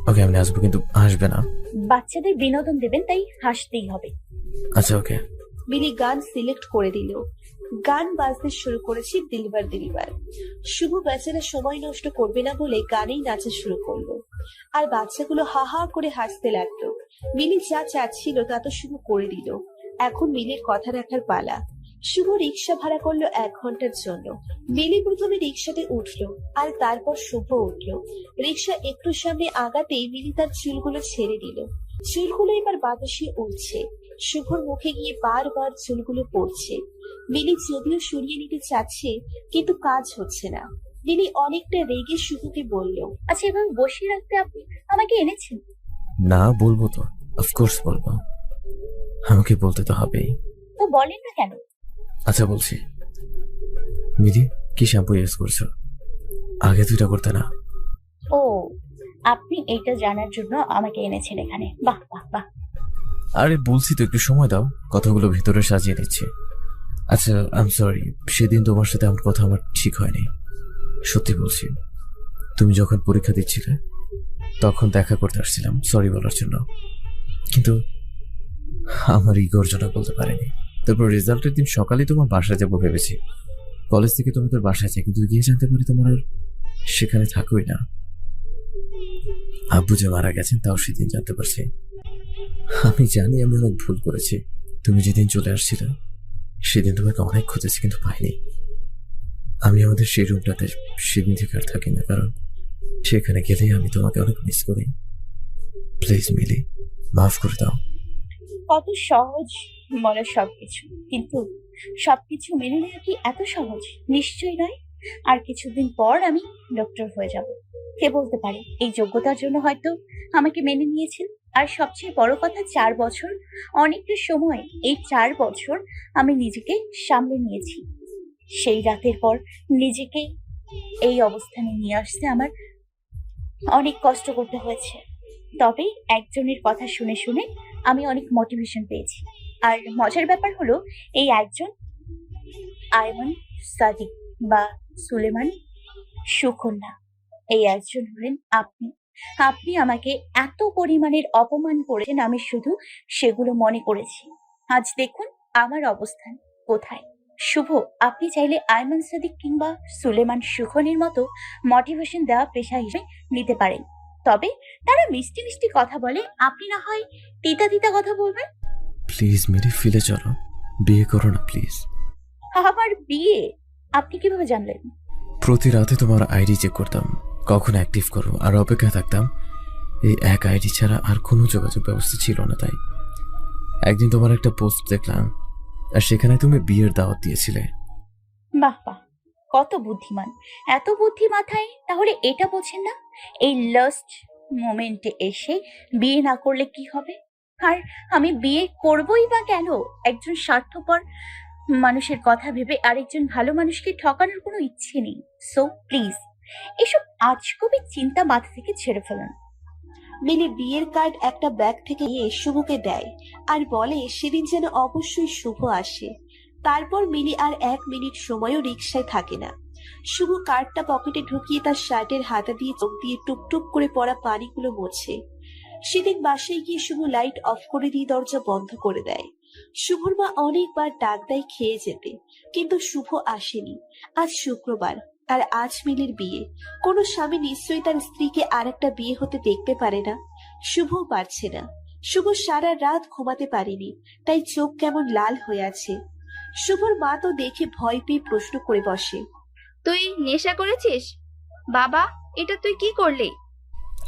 ওকে, আমি আসবো কিন্তু আসবে না। বাচ্চাদের বিনোদন দেবেন, তাই হাসতেই হবে। আচ্ছা ওকে। মিলি গান সিলেক্ট করে দিল। গান বাজতে শুরু করেছে দিলবার দিলবার। শুভ বেচারা সময় নষ্ট করবে না বলে গানেই নাচা শুরু করলো। আর বাচ্চাগুলো হা হা করে হাসতে লাগলো। মিলি যা চাচ্ছিল তা তো শুভ করে দিল। এখন মিলির কথা রাখার পালা। শুভ রিক্সা ভাড়া করলো 1 ঘন্টার জন্য। মিলি প্রথমে রিক্সাতে উঠলো, আর তারপর শুভ উঠলো। রিক্সা একটু সামনে আগাতেই মিলি তার চুলগুলো ছেড়ে দিল। চুলগুলো এবার বাতাসে উঠছে। শুভর মুখে গিয়ে বারবার চুলগুলো পড়ছে। মিলি যদিও সরিয়ে নিতে চাচ্ছে, কিন্তু কাজ হচ্ছে না। মিলি অনেকটা রেগে শুভকে বলল, আচ্ছা এভাবে বসিয়ে রাখতে আপনি আমাকে এনেছেন? না বলবো তো, অফকোর্স বলবো, আমাকে বলতে তো হবেই। তো বলেন না কেন? আচ্ছা বলছি। মিলি, কি শ্যাম্পু ইউজ করছো? আগে তো এটা করতে না। ও, আপনি এইটা জানার জন্য আমাকে এনেছেন এখানে? বাহ বাহ বাহ। আরে বলছি তো, একটু সময় দাও, কথাগুলো ভিতরে সাজিয়ে নিচ্ছি। আচ্ছা আই এম সরি, সেদিন তোমার সাথে আমার কথা আমার ঠিক হয়নি, সত্যি বলছি। তুমি যখন পরীক্ষা দিচ্ছিলে তখন দেখা করতে আসছিলাম সরি বলার জন্য, কিন্তু আমার ইগোর জন্য বলতে পারিনি। তারপর রেজাল্টের দিন সকালে তোমার বাসায় যাবো ভেবেছি। কলেজ থেকে তুমি তোর বাসায় যাই, কিন্তু গিয়ে জানতে পারি তোমার আর সেখানে থাকোই না। আব্বু যে মারা গেছেন তাও সেদিন জানতে পারছি। আমি জানি আমি অনেক ভুল করেছি। তুমি যেদিন চলে আসছিলে সেদিন তোমাকে অনেক খুঁজেছি কিন্তু পাইনি। আমি আমাদের সেই রুমটাতে সেদিন থেকে আর থাকি না, কারণ সেখানে গেলেই আমি তোমাকে অনেক মিস করি। প্লিজ মিলি, মাফ করে দাও। কত সহজ বলে সবকিছু, কিন্তু সবকিছু মেনে নেওয়া কি এত সহজ? নিশ্চয়ই নয়। আর কিছুদিন পর আমি ডক্টর হয়ে যাব। কে বলতে পারে, এই যোগ্যতার জন্য হয়তো আমাকে মেনে নিয়েছেন। আর সবচেয়ে বড় কথা, 4 বছর অনেকটা সময়। এই 4 বছর আমি নিজেকে সামলে নিয়েছি। সেই রাতের পর নিজেকে এই অবস্থানে নিয়ে আসতে আমার অনেক কষ্ট করতে হয়েছে। তবে একজনের কথা শুনে শুনে আমি অনেক মোটিভেশন পেয়েছি। আর মজার ব্যাপার হলো, এই একজন আয়মান সাদিক বা সুলেমান সুখন না, এই একজন হলেন আপনি। আপনি আমাকে এত পরিমাণের অপমান করেছেন, আমি শুধু সেগুলো মনে করেছি। আজ দেখুন আমার অবস্থান কোথায়। শুভ, আপনি চাইলে আয়মান সাদিক কিংবা সুলেমান সুখনের মতো মোটিভেশন দেওয়া পেশা হিসেবে নিতে পারেন, তবে তারা মিষ্টি মিষ্টি কথা বলে, আপনি না হয় তিতা তিতা কথা বলবেন। প্লিজ মিলি, ফিরে চলো, বিয়ে করো না প্লিজ। আমার বিয়ে? আপনি কিভাবে জানলেন? প্রতি রাতে তোমার আইডি চেক করতাম, কখন অ্যাক্টিভ করো, আর অপেক্ষায় থাকতাম। এই এক আইডি ছাড়া আর কোনো যোগাযোগ ব্যবস্থা ছিল না। তাই একদিন তোমার একটা পোস্ট দেখলাম, আর সেখানে তুমি বিয়ের দাওয়াত দিয়েছিলে। বাহ বাহ, কত বুদ্ধিমান! এত বুদ্ধি মাথায়, তাহলে এটা বোঝেন না এই লাস্ট মোমেন্টে এসে বিয়ে না করলে কি হবে? আর আমি বিয়ে করবই বা কেন? একজন স্বার্থপর মানুষের কথা ভেবে আরেকজন ভালো মানুষকে ঠকানোর কোনো ইচ্ছে নেই। সো প্লিজ এসব আজগুবি চিন্তা মাথা থেকে ছেড়ে ফেলুন। মিলি বিয়ের কার্ড একটা ব্যাগ থেকে নিয়ে শুভকে দেয় আর বলে সেদিন যেন অবশ্যই শুভ আসে। তারপর মিলি আর 1 মিনিট সময়ও রিকশায় থাকে না। শুভ কার্ডটা পকেটে ঢুকিয়ে তার শার্টের হাতা দিয়ে চোখ দিয়ে টুকটুক করে পড়া পানিগুলো মোছে। সেদিন বাসায় গিয়ে শুভ লাইট অফ করে দিয়ে দরজা বন্ধ করে দেয়। শুভর মা অনেকবার ডাক দেয় খেয়ে যেতে, কিন্তু শুভ আসেনি। আজ শুক্রবার, আর আজ মিলির বিয়ে। কোনো স্বামী নিশ্চয়ই তার স্ত্রীকে আর একটা বিয়ে হতে দেখতে পারে না। শুভও পারছে না। শুভ সারা রাত ঘুমাতে পারেনি, তাই চোখ কেমন লাল হয়ে আছে। শুভর মা তো দেখে ভয় পেয়ে প্রশ্ন করে বসে, তুই নেশা করেছিস? বাবা, এটা তুই কি করলি?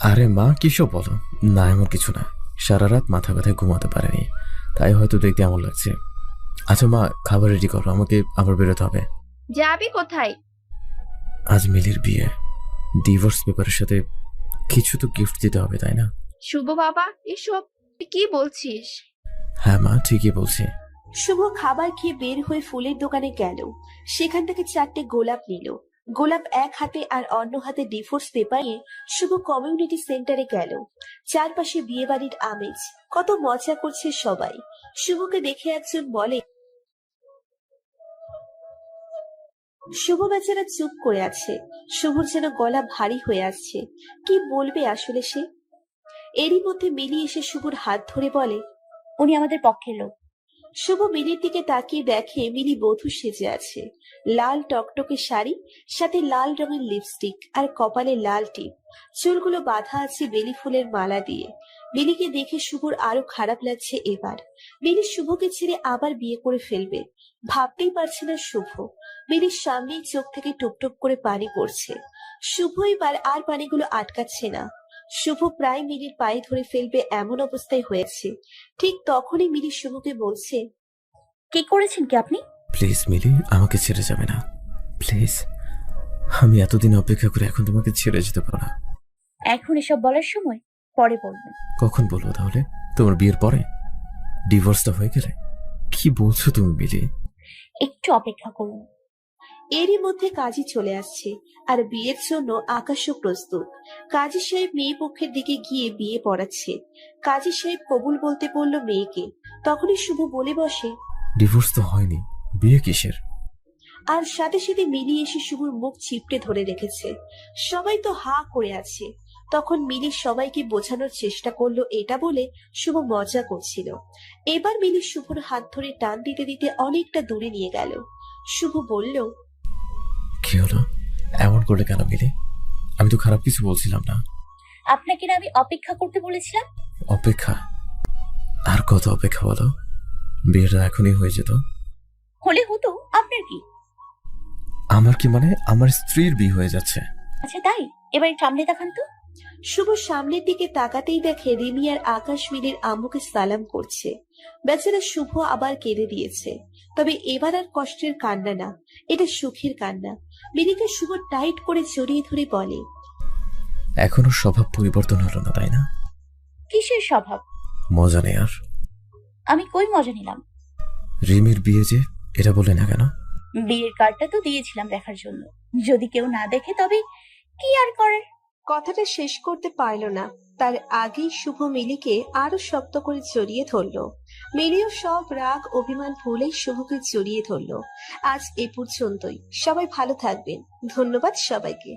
আরে মা, কিসব বলো না, এমন কিছু না। সারা রাত মাথা ব্যথায় ঘুমাতে পারেনি, তাই হয়তো দেখতে এমন লাগছে। আচ্ছা মা, খাবার রেডি করো, আমাকে আবার বেরোতে হবে। যাবি কোথায়? আজ মিলির বিয়ে, ডিভোর্স পেপারের সাথে কিছু তো গিফট দিতে হবে, তাই না? শুভ বাবা, এসব তুই কি বলছিস? হ্যাঁ মা, ঠিকই বলছি। শুভ খাবার খেয়ে বের হয়ে ফুলের দোকানে গেল। সেখান থেকে 4টে গোলাপ নিল। গোলাপ এক হাতে আর অন্য হাতে ডিভোর্স পেপার নিয়ে শুভ কমিউনিটি সেন্টারে গেল। চারপাশে বিয়ে বাড়ির আমেজ, কত মজা করছে সবাই। শুভকে দেখে একজন বলে, শুভ বেচারা চুপ করে আছে। শুভর যেন গলা ভারী হয়ে আসছে, কি বলবে আসলে সে। এরই মধ্যে মিলি এসে শুভর হাত ধরে বলে, উনি আমাদের পক্ষের লোক। শুভ মিলির দিকে তাকিয়ে দেখে মিলি বধূ সেজে আছে। লাল টকটকে শাড়ি, সাথে লাল রঙের লিপস্টিক আর কপালে লাল টিপ। চুলগুলো বাঁধা আছে বেলি ফুলের মালা দিয়ে। মিলিকে দেখে শুভর আরো খারাপ লাগছে এবার। মিলি শুভকে ছেড়ে আবার বিয়ে করে ফেলবে, ভাবতেই পারছে না শুভ। মিলির সামনেই চোখ থেকে টুকটুক করে পানি পড়ছে। শুভ এবার আর পানিগুলো আটকাচ্ছে না। শুভ প্রায় মিলির পায়ে ধরে ফেলবে এমন অবস্থায় হয়েছে। ঠিক তখনই মিলি শুভকে বলছে, কি করেছেন কি আপনি? প্লিজ মিলি, আমাকে ছেড়ে যাবে না প্লিজ। আমি এতদিন অপেক্ষা করে এখন তোমাকে ছেড়ে যেতে পারবো না। এখন এসব বলার সময়, পরে বলবেন। কখন বলবো তাহলে? তোমার বিয়ের পরে? ডিভোর্সটা হয়ে গেলে? কি বলছো তুমি মিলি? একটু অপেক্ষা করুন। এরই মধ্যে কাজী চলে আসছে, আর বিয়ের জন্য আকাশও প্রস্তুত। কাজী সাহেব মেয়ে পক্ষের দিকে গিয়ে বিয়ে পড়াচ্ছে। কাজী সাহেব কবুল বলতে বলল মেয়েকে, তখনই শুভ বলে বসে, ডিভোর্স তো হয়নি, বিয়ে কিসের? আর সাথে সাথে মিলি এসে শুভর মুখ চিপটে ধরে রেখেছে। সবাই তো হা করে আছে। তখন মিলি সবাইকে বোঝানোর চেষ্টা করলো এটা বলে শুভ মজা করছিল। এবার মিলি শুভর হাত ধরে টান দিতে দিতে অনেকটা দূরে নিয়ে গেল। শুভ বলল, কি হলো? এমন করলে কেন মিলি? আমি তো খারাপ কিছু বলছিলাম না। আপনাকে না আমি অপেক্ষা করতে বলেছিলাম? অপেক্ষা? আর কত অপেক্ষা বলো? বিয়েটা এখনই হয়ে যেত। হলে হতো, আপনার কি? আমার কি মানে? আমার স্ত্রীর বিয়ে হয়ে যাচ্ছে। আচ্ছা তাই? এবার সামনে দেখান তো। শুভ সামনের দিকে তাকাতেই দেখে রিমি আর আকাশ মিলির আম্মুকে সালাম করছে। বেচারা শুভ আবার কেঁদে দিয়েছে, তবে এবার আর কষ্টের কান্না না, এটা সুখের কান্না। মিলিকে শুভ টাইট করে জড়িয়ে ধরে বলে, এখনো স্বভাব পরিবর্তন হলো না, তাই না? কিসের স্বভাব? মজা নেই আর? আমি কই মজা নিলাম? রিমির বিয়ে যে, এটা বলে না কেন? বিয়ের কার্ডটা তো দিয়েছিলাম দেখার জন্য, যদি কেউ না দেখে তবে কি আর করার। কথাটা শেষ করতে পারল না, তার আগেই শুভ মিলিকে আরো শক্ত করে জড়িয়ে ধরলো। মিলিও সব রাগ অভিমান ভুলে শুভকে জড়িয়ে ধরলো। আজ এ পর্যন্তই। সবাই ভালো থাকবেন। ধন্যবাদ সবাইকে।